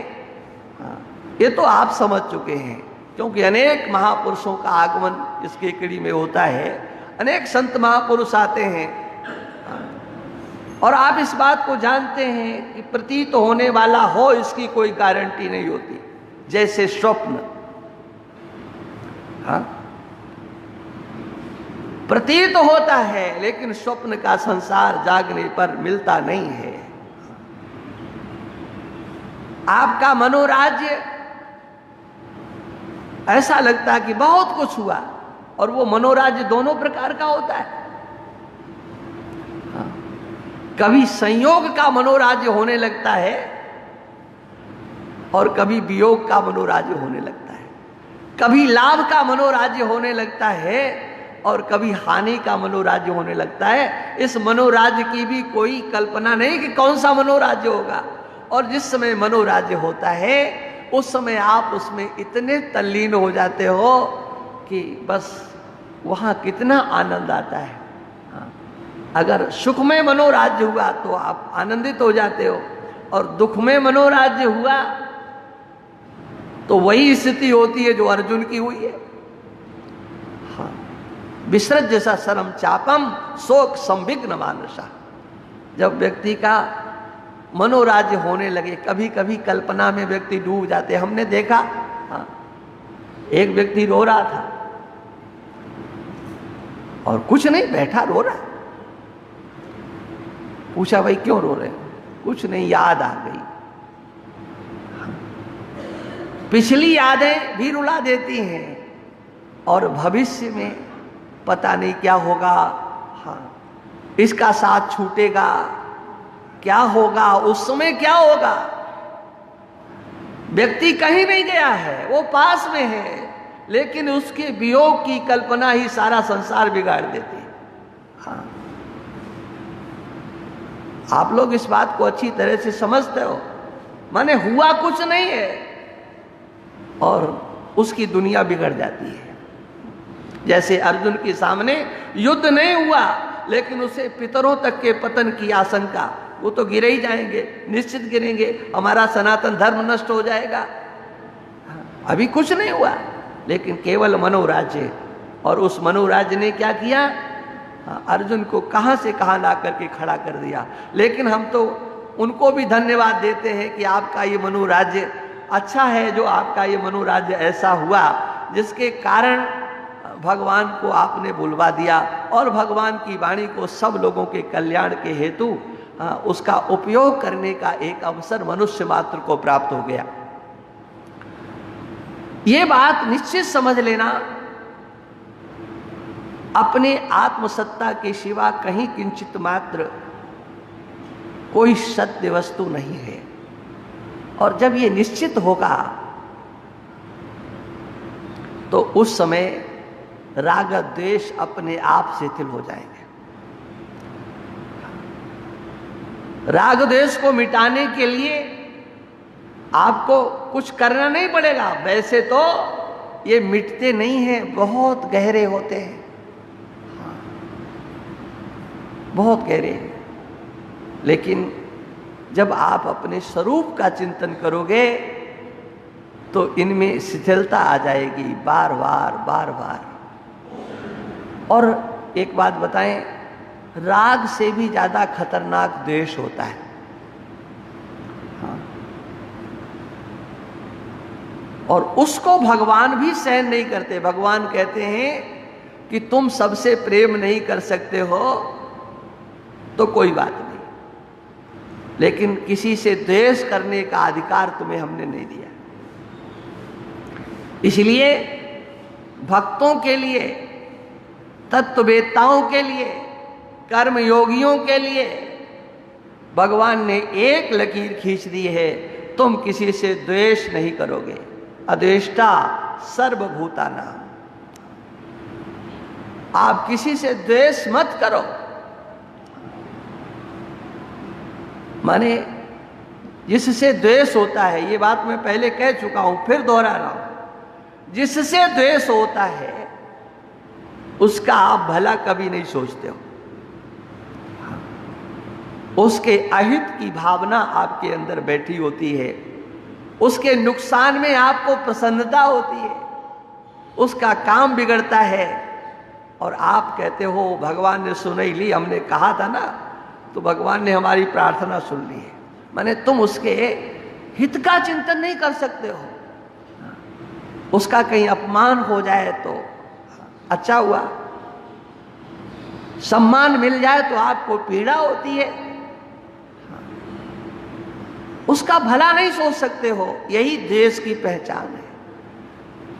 ये तो आप समझ चुके हैं, क्योंकि अनेक महापुरुषों का आगमन इस केकड़ी में होता है, अनेक संत महापुरुष आते हैं और आप इस बात को जानते हैं कि प्रतीत होने वाला हो इसकी कोई गारंटी नहीं होती। जैसे स्वप्न, हाँ, प्रतीत होता है लेकिन स्वप्न का संसार जागने पर मिलता नहीं है। आपका मनोराज्य ऐसा लगता है कि बहुत कुछ हुआ, और वो मनोराज्य दोनों प्रकार का होता है। कभी संयोग का मनोराज्य होने लगता है और कभी वियोग का मनोराज्य होने लगता है। कभी लाभ का मनोराज्य होने लगता है और कभी हानि का मनोराज्य होने लगता है। इस मनोराज्य की भी कोई कल्पना नहीं कि कौन सा मनोराज्य होगा। और जिस समय मनोराज्य होता है उस समय आप उसमें इतने तल्लीन हो जाते हो कि बस वहां कितना आनंद आता है। अगर सुख में मनोराज्य हुआ तो आप आनंदित हो जाते हो, और दुख में मनोराज्य हुआ तो वही स्थिति होती है जो अर्जुन की हुई है। हाँ, विसृज जैसा शरम चापम शोक संविघ्न मानसा। जब व्यक्ति का मनोराज्य होने लगे, कभी कभी कल्पना में व्यक्ति डूब जाते। हमने देखा, हाँ, एक व्यक्ति रो रहा था और कुछ नहीं, बैठा रो रहा। पूछा, भाई क्यों रो रहे हो? कुछ नहीं, याद आ गई। पिछली यादें भी रुला देती हैं और भविष्य में पता नहीं क्या होगा। हाँ, इसका साथ छूटेगा, क्या होगा, उस समय क्या होगा। व्यक्ति कहीं नहीं गया है, वो पास में है, लेकिन उसके वियोग की कल्पना ही सारा संसार बिगाड़ देती है। हाँ, आप लोग इस बात को अच्छी तरह से समझते हो। माने हुआ कुछ नहीं है और उसकी दुनिया बिगड़ जाती है। जैसे अर्जुन के सामने युद्ध नहीं हुआ लेकिन उसे पितरों तक के पतन की आशंका, वो तो गिरे ही जाएंगे, निश्चित गिरेंगे, हमारा सनातन धर्म नष्ट हो जाएगा। अभी कुछ नहीं हुआ लेकिन केवल मनोराज्य, और उस मनोराज्य ने क्या किया, अर्जुन को कहां से कहां ला करके खड़ा कर दिया। लेकिन हम तो उनको भी धन्यवाद देते हैं कि आपका ये मनोराज्य अच्छा है, जो आपका ये मनोराज्य ऐसा हुआ जिसके कारण भगवान को आपने बुलवा दिया और भगवान की वाणी को सब लोगों के कल्याण के हेतु उसका उपयोग करने का एक अवसर मनुष्य मात्र को प्राप्त हो गया। ये बात निश्चित समझ लेना, अपने आत्मसत्ता के सिवा कहीं किंचित मात्र कोई सत्य वस्तु नहीं है। और जब ये निश्चित होगा तो उस समय राग द्वेष अपने आप शिथिल हो जाएंगे। राग द्वेष को मिटाने के लिए आपको कुछ करना नहीं पड़ेगा। वैसे तो ये मिटते नहीं हैं, बहुत गहरे होते हैं, बहुत गहरे। लेकिन जब आप अपने स्वरूप का चिंतन करोगे तो इनमें शिथिलता आ जाएगी बार बार बार बार। और एक बात बताएं, राग से भी ज्यादा खतरनाक द्वेष होता है। हाँ। और उसको भगवान भी सहन नहीं करते। भगवान कहते हैं कि तुम सबसे प्रेम नहीं कर सकते हो तो कोई बात नहीं, लेकिन किसी से द्वेष करने का अधिकार तुम्हें हमने नहीं दिया। इसलिए भक्तों के लिए, तत्ववेत्ताओं के लिए, कर्म योगियों के लिए भगवान ने एक लकीर खींच दी है, तुम किसी से द्वेष नहीं करोगे। अद्वेष्टा सर्वभूतानां, आप किसी से द्वेष मत करो। माने जिससे द्वेष होता है, ये बात मैं पहले कह चुका हूं, फिर दोहरा रहा हूं, जिससे द्वेष होता है उसका आप भला कभी नहीं सोचते हो। उसके अहित की भावना आपके अंदर बैठी होती है, उसके नुकसान में आपको प्रसन्नता होती है, उसका काम बिगड़ता है और आप कहते हो भगवान ने सुन ही ली, हमने कहा था ना, तो भगवान ने हमारी प्रार्थना सुन ली है। माने तुम उसके हित का चिंतन नहीं कर सकते हो। उसका कहीं अपमान हो जाए तो अच्छा हुआ, सम्मान मिल जाए तो आपको पीड़ा होती है, उसका भला नहीं सोच सकते हो। यही देश की पहचान है।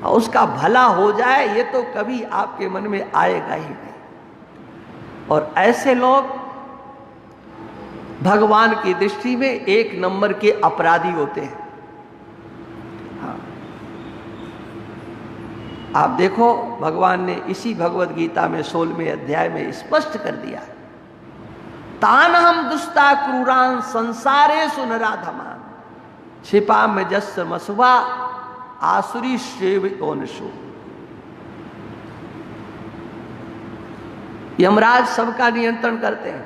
और उसका भला हो जाए ये तो कभी आपके मन में आएगा ही नहीं। और ऐसे लोग भगवान की दृष्टि में एक नंबर के अपराधी होते हैं। हाँ। आप देखो भगवान ने इसी भगवत गीता में 16वें अध्याय में स्पष्ट कर दिया, तान हम दुष्टा क्रूरान संसारे सुनराधमान क्षिपा में जस्र मसुवा आसुरी श्रेव कौनशु। यमराज सबका नियंत्रण करते हैं,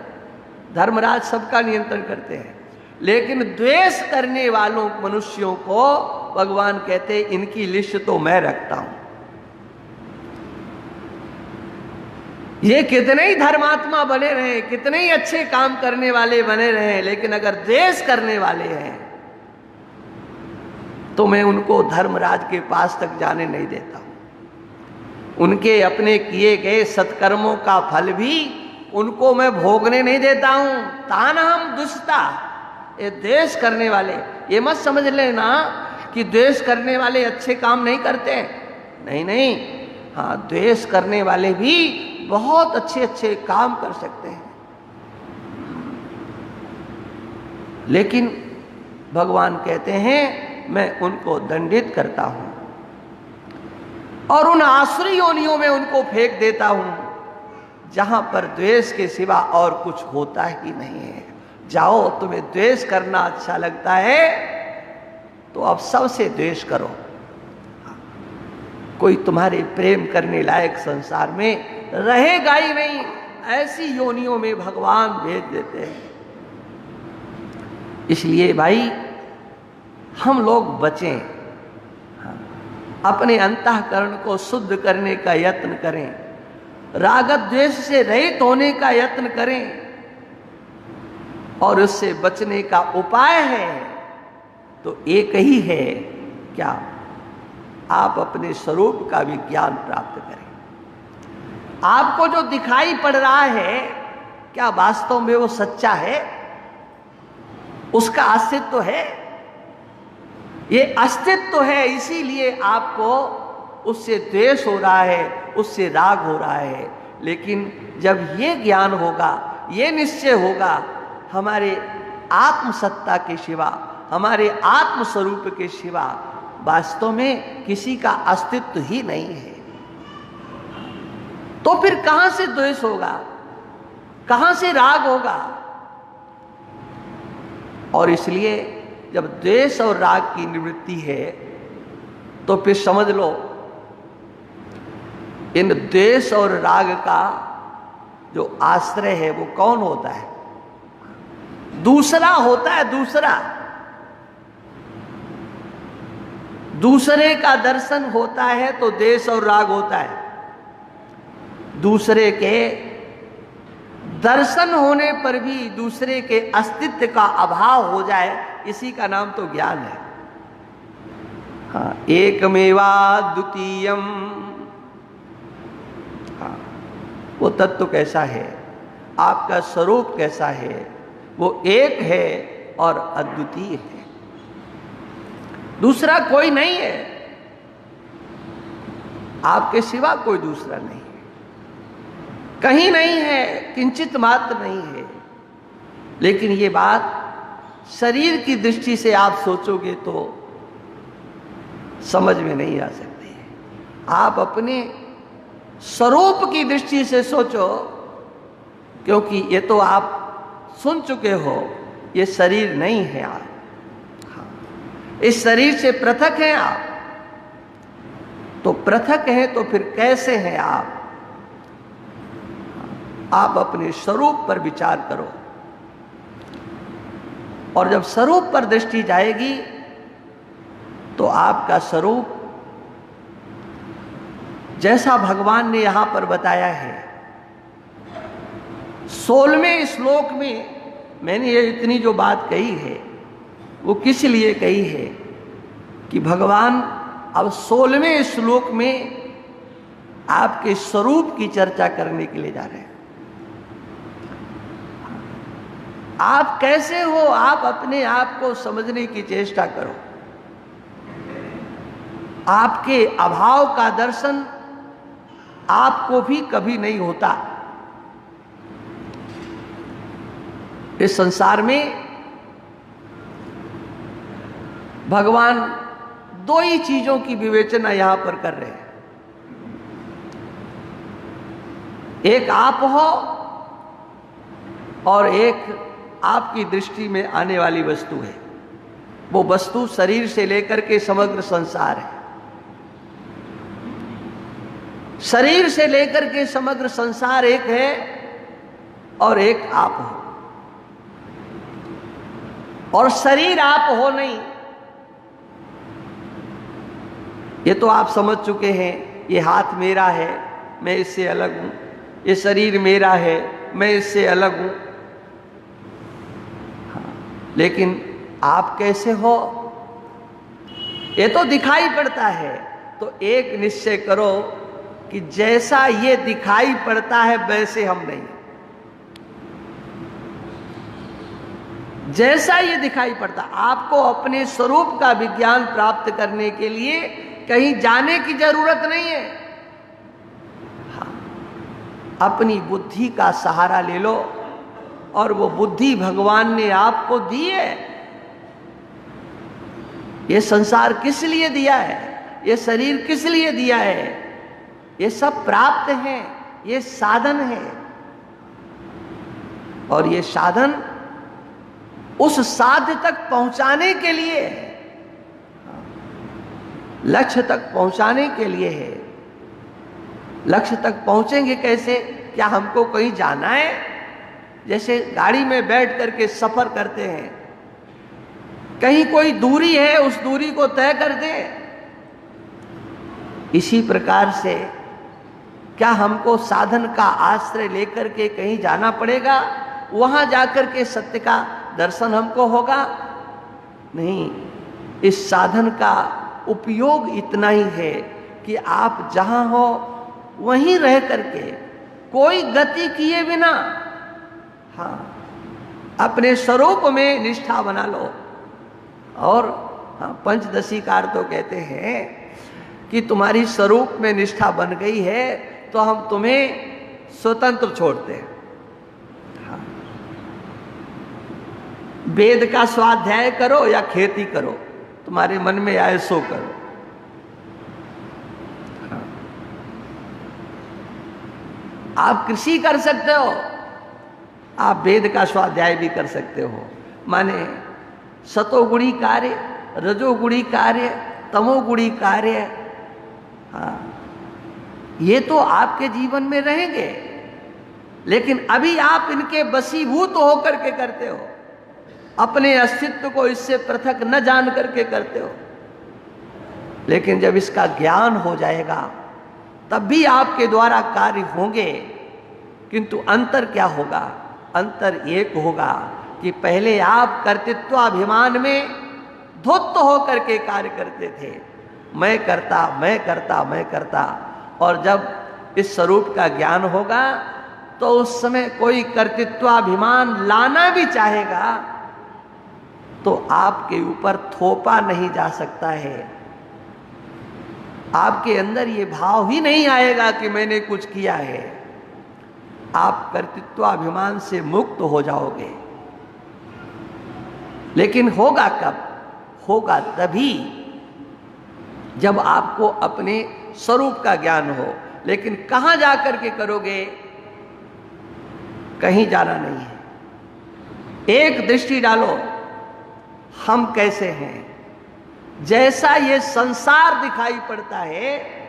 धर्मराज सबका नियंत्रण करते हैं, लेकिन द्वेष करने वालों मनुष्यों को भगवान कहते हैं इनकी लिस्ट तो मैं रखता हूं। ये कितने ही धर्मात्मा बने रहे, कितने ही अच्छे काम करने वाले बने रहे, लेकिन अगर द्वेष करने वाले हैं तो मैं उनको धर्मराज के पास तक जाने नहीं देता हूं। उनके अपने किए गए सत्कर्मों का फल भी उनको मैं भोगने नहीं देता हूं। ताना हम दुष्टा, ये द्वेष करने वाले, ये मत समझ लेना कि द्वेष करने वाले अच्छे काम नहीं करते, नहीं नहीं, हाँ द्वेष करने वाले भी बहुत अच्छे अच्छे काम कर सकते हैं। लेकिन भगवान कहते हैं मैं उनको दंडित करता हूं और उन आसुरी योनियों में उनको फेंक देता हूं जहां पर द्वेष के सिवा और कुछ होता ही नहीं है। जाओ, तुम्हें द्वेष करना अच्छा लगता है तो अब सबसे द्वेष करो। कोई तुम्हारे प्रेम करने लायक संसार में रहेगा ही नहीं। ऐसी योनियों में भगवान भेज देते हैं। इसलिए भाई हम लोग बचें, अपने अंतःकरण को शुद्ध करने का यत्न करें, राग द्वेष से रहित होने का यत्न करें, और उससे बचने का उपाय है तो एक ही है, क्या? आप अपने स्वरूप का भी ज्ञान प्राप्त करें। आपको जो दिखाई पड़ रहा है क्या वास्तव में वो सच्चा है? उसका अस्तित्व है? ये अस्तित्व है, इसीलिए आपको उससे द्वेष हो रहा है, उससे राग हो रहा है। लेकिन जब ये ज्ञान होगा, ये निश्चय होगा, हमारे आत्मसत्ता के सिवा, हमारे आत्मस्वरूप के सिवा वास्तव में किसी का अस्तित्व ही नहीं है, तो फिर कहां से द्वेष होगा, कहां से राग होगा? और इसलिए जब द्वेष और राग की निवृत्ति है तो फिर समझ लो इन द्वेष और राग का जो आश्रय है वो कौन होता है? दूसरा होता है। दूसरे का दर्शन होता है तो द्वेष और राग होता है। दूसरे के दर्शन होने पर भी दूसरे के अस्तित्व का अभाव हो जाए, इसी का नाम तो ज्ञान है। हाँ, एकमेवा द्वितीयम। हाँ, वो तत्व कैसा है, आपका स्वरूप कैसा है? वो एक है और अद्वितीय है, दूसरा कोई नहीं है। आपके सिवा कोई दूसरा नहीं है, कहीं नहीं है, किंचित मात्र नहीं है। लेकिन ये बात शरीर की दृष्टि से आप सोचोगे तो समझ में नहीं आ सकती। आप अपने स्वरूप की दृष्टि से सोचो, क्योंकि ये तो आप सुन चुके हो, ये शरीर नहीं है आप। इस शरीर से पृथक हैं आप। तो पृथक हैं तो फिर कैसे हैं आप? आप अपने स्वरूप पर विचार करो, और जब स्वरूप पर दृष्टि जाएगी तो आपका स्वरूप जैसा भगवान ने यहां पर बताया है 16वें श्लोक में। मैंने ये इतनी जो बात कही है वो किस लिए कही है कि भगवान अब 16वें श्लोक में आपके स्वरूप की चर्चा करने के लिए जा रहे हैं। आप कैसे हो, आप अपने आप को समझने की चेष्टा करो। आपके अभाव का दर्शन आपको भी कभी नहीं होता। इस संसार में भगवान दो ही चीजों की विवेचना यहां पर कर रहे हैं। एक आप हो और एक आपकी दृष्टि में आने वाली वस्तु है। वो वस्तु शरीर से लेकर के समग्र संसार है। शरीर से लेकर के समग्र संसार एक है और एक आप हो, और शरीर आप हो नहीं। ये तो आप समझ चुके हैं। ये हाथ मेरा है, मैं इससे अलग हूं। ये शरीर मेरा है, मैं इससे अलग हूं। लेकिन आप कैसे हो ये तो दिखाई पड़ता है। तो एक निश्चय करो कि जैसा ये दिखाई पड़ता है वैसे हम नहीं। जैसा ये दिखाई पड़ता, आपको अपने स्वरूप का विज्ञान प्राप्त करने के लिए कहीं जाने की जरूरत नहीं है। हाँ, अपनी बुद्धि का सहारा ले लो, और वो बुद्धि भगवान ने आपको दी है। ये संसार किस लिए दिया है, ये शरीर किस लिए दिया है? ये सब प्राप्त है, ये साधन है। और ये साधन उस साध्य तक पहुंचाने के लिए है, लक्ष्य तक पहुंचाने के लिए है। लक्ष्य तक पहुंचेंगे कैसे? क्या हमको कहीं जाना है? जैसे गाड़ी में बैठ करके सफर करते हैं, कहीं कोई दूरी है, उस दूरी को तय कर दें। इसी प्रकार से क्या हमको साधन का आश्रय लेकर के कहीं जाना पड़ेगा? वहां जाकर के सत्य का दर्शन हमको होगा? नहीं। इस साधन का उपयोग इतना ही है कि आप जहां हो वहीं रह करके कोई गति किए बिना, हाँ, अपने स्वरूप में निष्ठा बना लो। और हाँ, पंचदशीकार तो कहते हैं कि तुम्हारी स्वरूप में निष्ठा बन गई है तो हम तुम्हें स्वतंत्र छोड़ते हैं। हाँ, वेद का स्वाध्याय करो या खेती करो, तुम्हारे मन में आए सो करो। हाँ, आप कृषि कर सकते हो, आप वेद का स्वाध्याय भी कर सकते हो। माने सतोगुणी कार्य, रजोगुणी कार्य, तमोगुणी कार्य, हाँ, ये तो आपके जीवन में रहेंगे, लेकिन अभी आप इनके वशीभूत होकर के करते हो। अपने अस्तित्व को इससे पृथक न जान करके करते हो। लेकिन जब इसका ज्ञान हो जाएगा तब भी आपके द्वारा कार्य होंगे। किंतु अंतर क्या होगा? अंतर एक होगा कि पहले आप कर्तृत्वाभिमान में धुत होकर के कार्य करते थे। मैं करता, मैं करता, मैं करता। और जब इस स्वरूप का ज्ञान होगा तो उस समय कोई कर्तृत्वाभिमान लाना भी चाहेगा तो आपके ऊपर थोपा नहीं जा सकता है। आपके अंदर ये भाव ही नहीं आएगा कि मैंने कुछ किया है। आप कर्तृत्वाभिमान से मुक्त हो जाओगे। लेकिन होगा कब? होगा तभी जब आपको अपने स्वरूप का ज्ञान हो। लेकिन कहां जाकर के करोगे? कहीं जाना नहीं है। एक दृष्टि डालो, हम कैसे हैं। जैसा ये संसार दिखाई पड़ता है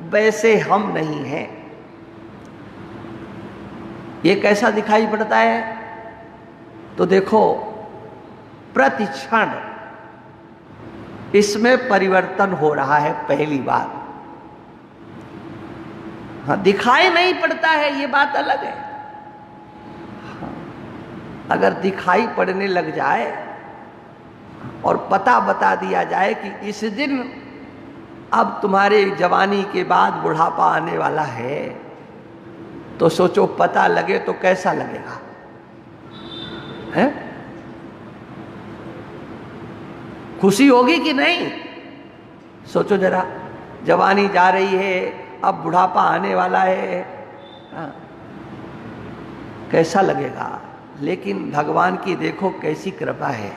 वैसे हम नहीं हैं। ये कैसा दिखाई पड़ता है? तो देखो, प्रतिक्षण इसमें परिवर्तन हो रहा है। पहली बात, हाँ, दिखाई नहीं पड़ता है ये बात अलग है। हाँ, अगर दिखाई पड़ने लग जाए और पता बता दिया जाए कि इस दिन अब तुम्हारे जवानी के बाद बुढ़ापा आने वाला है, तो सोचो, पता लगे तो कैसा लगेगा? है? खुशी होगी कि नहीं? सोचो जरा, जवानी जा रही है, अब बुढ़ापा आने वाला है, हाँ, कैसा लगेगा? लेकिन भगवान की देखो कैसी कृपा है।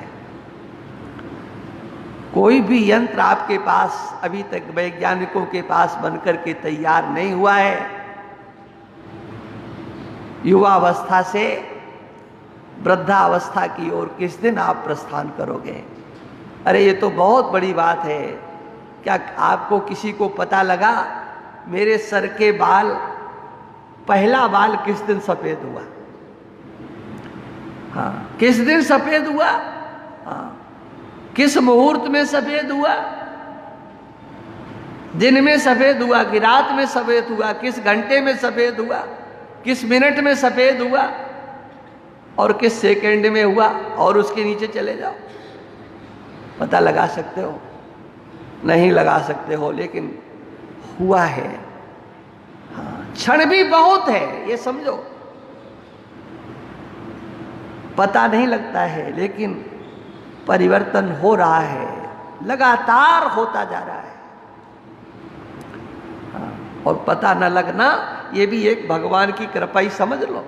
कोई भी यंत्र आपके पास अभी तक वैज्ञानिकों के पास बनकर के तैयार नहीं हुआ है। युवावस्था से वृद्धावस्था की ओर किस दिन आप प्रस्थान करोगे? अरे ये तो बहुत बड़ी बात है। क्या आपको किसी को पता लगा मेरे सर के बाल, पहला बाल किस दिन सफेद हुआ? हाँ, किस दिन सफेद हुआ? हाँ, किस मुहूर्त में सफेद हुआ? दिन में सफेद हुआ कि रात में सफेद हुआ? किस घंटे में सफेद हुआ? किस मिनट में सफेद हुआ? और किस सेकंड में हुआ? और उसके नीचे चले जाओ, पता लगा सकते हो? नहीं लगा सकते हो, लेकिन हुआ है। हाँ, क्षण भी बहुत है, ये समझो। पता नहीं लगता है, लेकिन परिवर्तन हो रहा है, लगातार होता जा रहा है। हाँ, और पता न लगना, ये भी एक भगवान की कृपा ही समझ लो।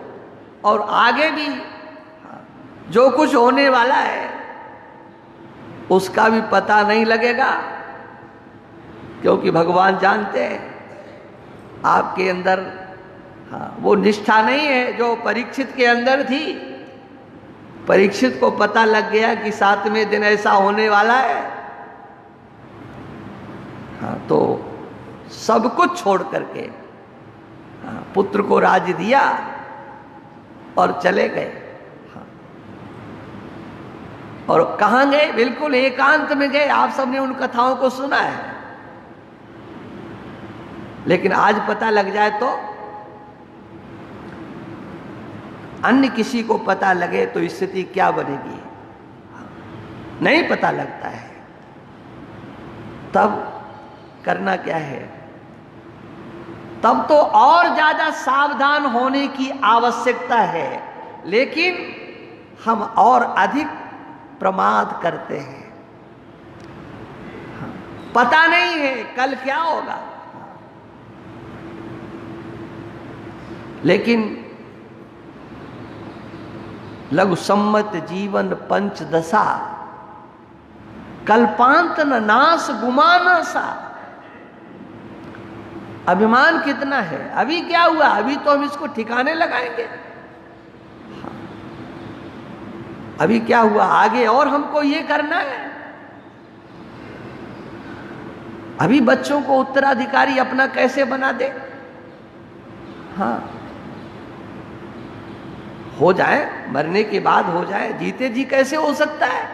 और आगे भी जो कुछ होने वाला है उसका भी पता नहीं लगेगा, क्योंकि भगवान जानते हैं आपके अंदर, हाँ, वो निष्ठा नहीं है जो परीक्षित के अंदर थी। परीक्षित को पता लग गया कि 7वें दिन ऐसा होने वाला है, हाँ, तो सब कुछ छोड़ करके, हाँ, पुत्र को राज दिया और चले गए। हाँ, और कहां गए? बिल्कुल एकांत में गए। आप सबने उन कथाओं को सुना है, लेकिन आज पता लग जाए तो, अन्य किसी को पता लगे तो स्थिति क्या बनेगी? नहीं पता लगता है। तब करना क्या है? तब तो और ज्यादा सावधान होने की आवश्यकता है, लेकिन हम और अधिक प्रमाद करते हैं। पता नहीं है कल क्या होगा, लेकिन लघु सम्मत जीवन पंचदशा, कल्पांत न नाश गुमाना सा। अभिमान कितना है? अभी क्या हुआ? अभी तो हम इसको ठिकाने लगाएंगे। अभी क्या हुआ? आगे और हमको ये करना है। अभी बच्चों को उत्तराधिकारी अपना कैसे बना दे? हाँ, हो जाए, मरने के बाद हो जाए, जीते जी कैसे हो सकता है?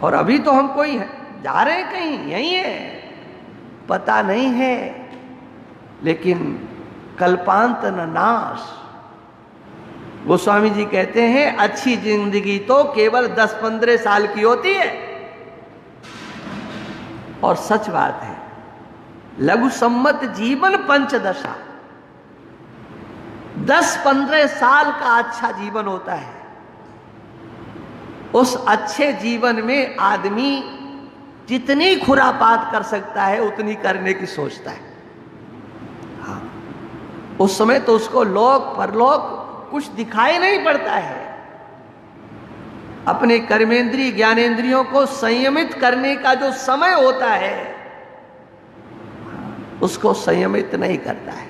और अभी तो हम कोई है, जा रहे हैं कहीं, यही है, पता नहीं है। लेकिन कल्पांत न नाश। गोस्वामी जी कहते हैं अच्छी जिंदगी तो केवल 10-15 साल की होती है। और सच बात है, लघु सम्मत जीवन पंचदशा, 10-15 साल का अच्छा जीवन होता है। उस अच्छे जीवन में आदमी जितनी खुरापात कर सकता है उतनी करने की सोचता है। हाँ, उस समय तो उसको लोक परलोक कुछ दिखाई नहीं पड़ता है। अपने कर्मेंद्रिय ज्ञानेंद्रियों को संयमित करने का जो समय होता है उसको संयमित नहीं करता है।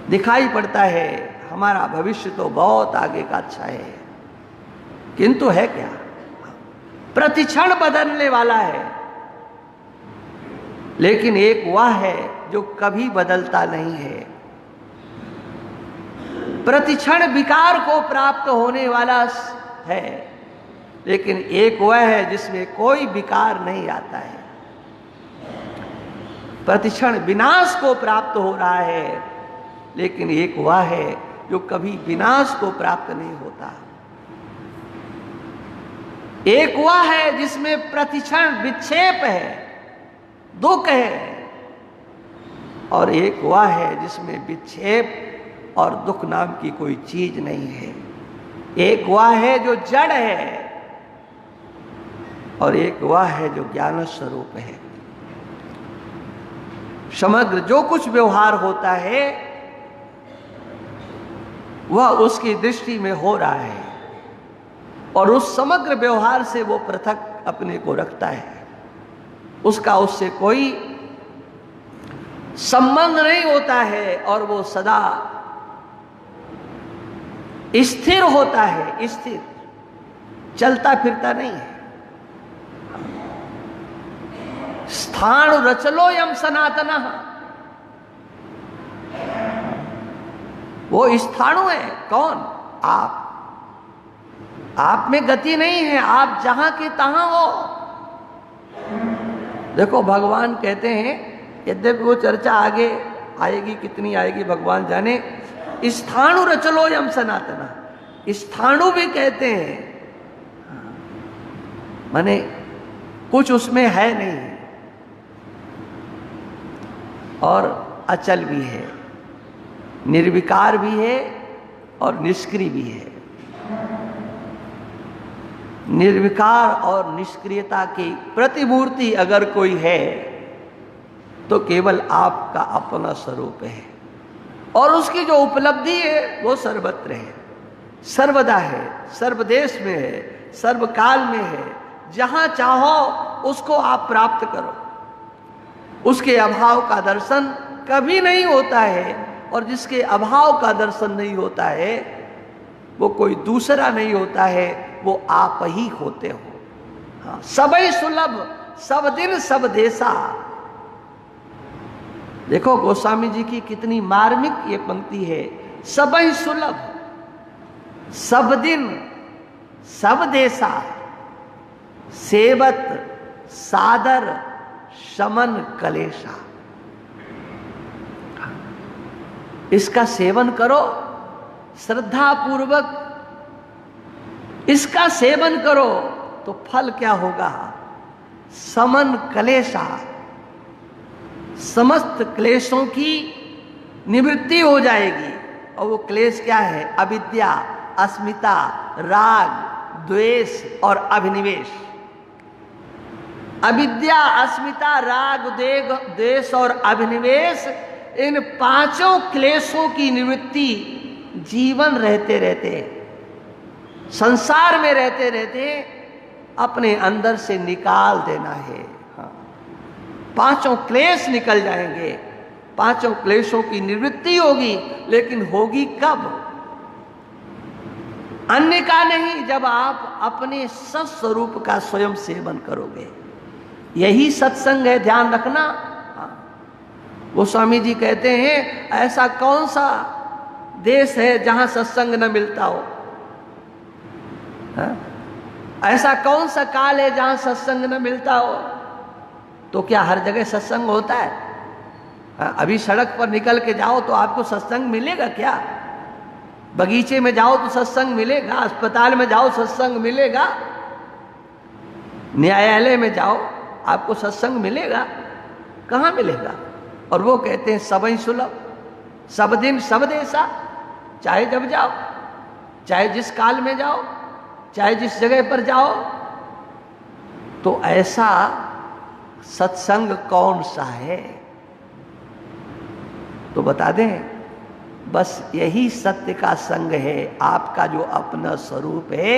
दिखाई पड़ता है हमारा भविष्य तो बहुत आगे का अच्छा है, किंतु है क्या? प्रतिक्षण बदलने वाला है, लेकिन एक वह है जो कभी बदलता नहीं है। प्रतिक्षण विकार को प्राप्त होने वाला है, लेकिन एक वह है जिसमें कोई विकार नहीं आता है। प्रतिक्षण विनाश को प्राप्त हो रहा है, लेकिन एक वह है जो कभी विनाश को प्राप्त नहीं होता। एक वह है जिसमें प्रतिक्षण विक्षेप है, दुख है, और एक वह है जिसमें विक्षेप और दुख नाम की कोई चीज नहीं है। एक वह है जो जड़ है और एक वह है जो ज्ञान स्वरूप है। समग्र जो कुछ व्यवहार होता है वह उसकी दृष्टि में हो रहा है और उस समग्र व्यवहार से वो पृथक अपने को रखता है। उसका उससे कोई संबंध नहीं होता है और वो सदा स्थिर होता है, स्थिर, चलता फिरता नहीं है। स्थाणु रचलो यम सनातन, वो स्थाणु है। कौन? आप में गति नहीं है, आप जहां के तहां हो। देखो भगवान कहते हैं, यद्यपि वो चर्चा आगे आएगी, कितनी आएगी भगवान जाने, स्थाणु रचलो यम सनातना, स्थाणु भी कहते हैं, माने कुछ उसमें है नहीं और अचल भी है, निर्विकार भी है और निष्क्रिय भी है। निर्विकार और निष्क्रियता की प्रतिमूर्ति अगर कोई है तो केवल आपका अपना स्वरूप है, और उसकी जो उपलब्धि है वो सर्वत्र है, सर्वदा है, सर्वदेश में है, सर्वकाल में है। जहां चाहो उसको आप प्राप्त करो। उसके अभाव का दर्शन कभी नहीं होता है, और जिसके अभाव का दर्शन नहीं होता है वो कोई दूसरा नहीं होता है, वो आप ही होते हो। हाँ, सबई सुलभ सब दिन सब देशा। देखो गोस्वामी जी की कितनी मार्मिक ये पंक्ति है, सबई सुलभ सब दिन सब देशा, सेवत सादर शमन कलेशा। इसका सेवन करो श्रद्धा पूर्वक, इसका सेवन करो तो फल क्या होगा? समन कलेशा, समस्त क्लेशों की निवृत्ति हो जाएगी। और वो क्लेश क्या है? अविद्या, अस्मिता, राग, द्वेष और अभिनिवेश। अविद्या, अस्मिता, राग, द्वेष और अभिनिवेश, इन पांचों क्लेशों की निवृत्ति जीवन रहते रहते, संसार में रहते रहते अपने अंदर से निकाल देना है। हाँ, पांचों क्लेश निकल जाएंगे, पांचों क्लेशों की निवृत्ति होगी, लेकिन होगी कब? अन्य का नहीं, जब आप अपने सत्स्वरूप का स्वयं सेवन करोगे। यही सत्संग है, ध्यान रखना। गोस्वामी जी कहते हैं, ऐसा कौन सा देश है जहां सत्संग न मिलता हो? हा? ऐसा कौन सा काल है जहां सत्संग न मिलता हो? तो क्या हर जगह सत्संग होता है? हा? अभी सड़क पर निकल के जाओ तो आपको सत्संग मिलेगा क्या? बगीचे में जाओ तो सत्संग मिलेगा, अस्पताल में जाओ सत्संग मिलेगा, न्यायालय में जाओ आपको सत्संग मिलेगा? कहाँ मिलेगा? और वो कहते हैं सबई सुलभ सब दिन सब देशा। चाहे जब जाओ, चाहे जिस काल में जाओ, चाहे जिस जगह पर जाओ, तो ऐसा सत्संग कौन सा है? तो बता दें, बस यही सत्य का संग है। आपका जो अपना स्वरूप है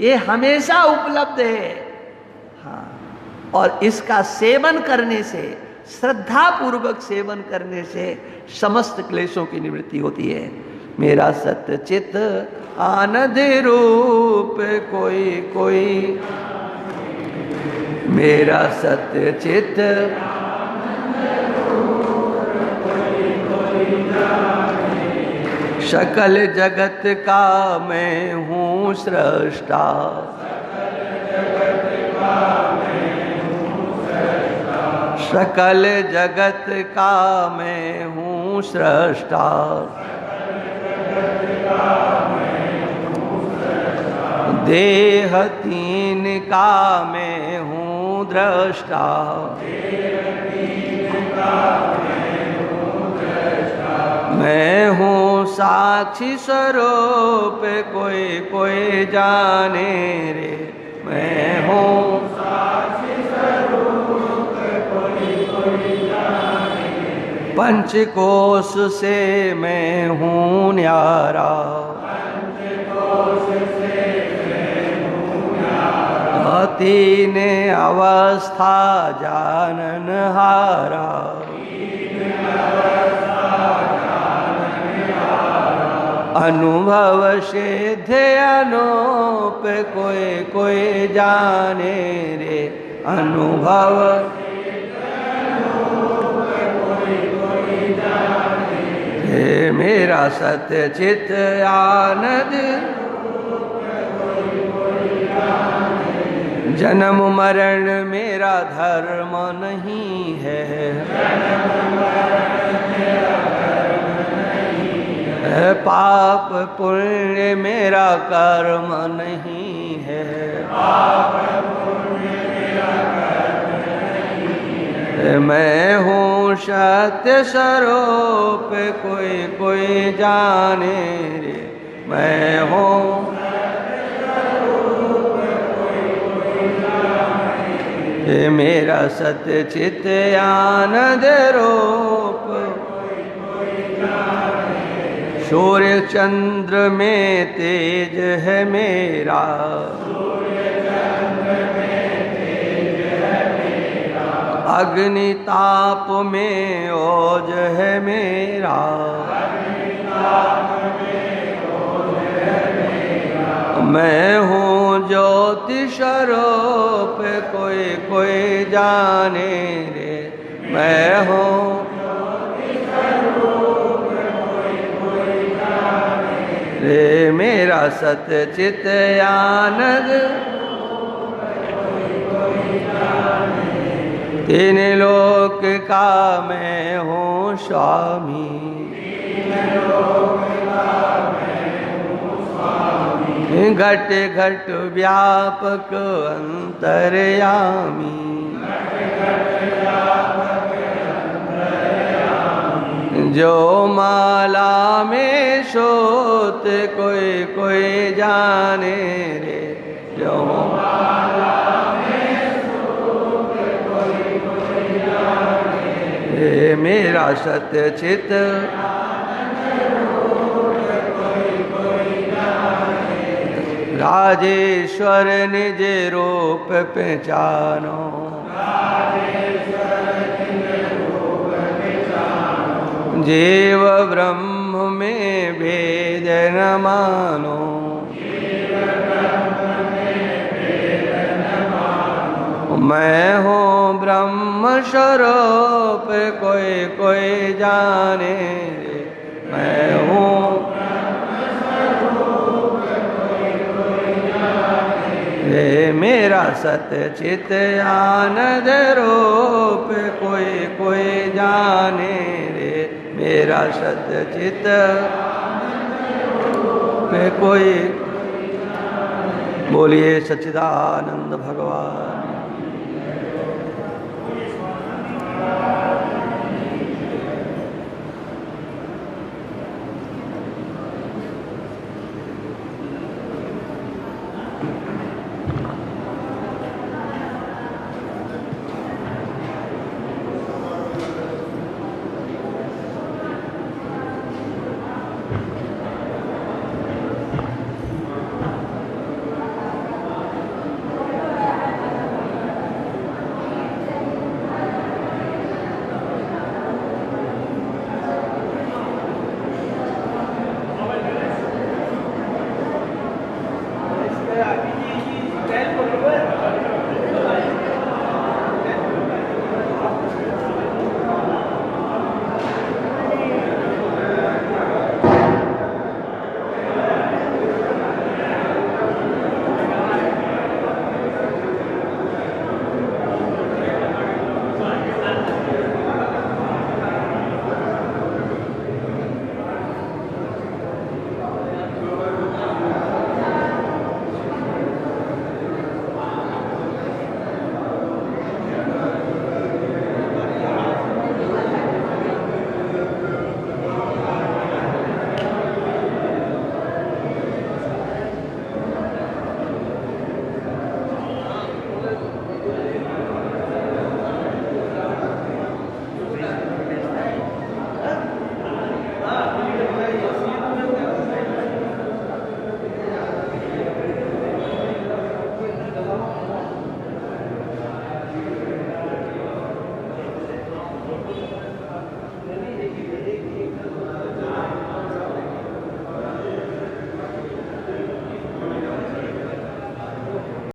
ये हमेशा उपलब्ध है। हाँ, और इसका सेवन करने से, श्रद्धा पूर्वक सेवन करने से समस्त क्लेशों की निवृत्ति होती है। मेरा सत्य चित आनंद रूप कोई कोई, मेरा सत्य चित सकल जगत का मैं हूँ सृष्टा, सकल जगत का मैं हूँ सृष्टा, देह तीन का मैं हूँ दृष्टा, मैं हूँ साक्षी स्वरूप कोई कोई जाने रे, मैं हूँ साक्षी स्वरूप कोई कोई जाने, पंचकोश से मैं हूँ न्यारा, तीन अवस्था जानन हारा, अनुभव सिद्ध अनूप कोई कोई जाने रे, अनुभव हे मेरा सत्य चित आनंद, जन्म मरण मेरा धर्म नहीं है, पाप पुण्य मेरा कर्म नहीं है, मैं हूँ सत्य स्वरूप कोई कोई जाने रे, मैं हूँ ये मेरा सत्य चित आनंद रूप, सूर्य चंद्र में तेज है मेरा, अग्नि ताप में ओज है मेरा, मैं हूँ ज्योति स्वरूप कोई कोई जाने रे, मैं हूँ रे, मेरा सत्य चित आनंद, तीन लोक का मैं हूँ स्वामी, घट घट व्यापक अंतर्यामी, जो माला में सोत कोई कोई जाने रे, जो माला में सोत कोई कोई जाने रे, मेरा सत्य चित राजेश्वर निज रूप पहचानो, जीव ब्रह्म में भेद न मानो, मैं हूँ ब्रह्म स्वरूप कोई कोई जाने रे, मैं हूँ रे, मेरा सत्य चित आनंद रूप कोई कोई जाने रे, मेरा सत्य चित पे कोई, बोलिए सच्चिदानंद भगवान।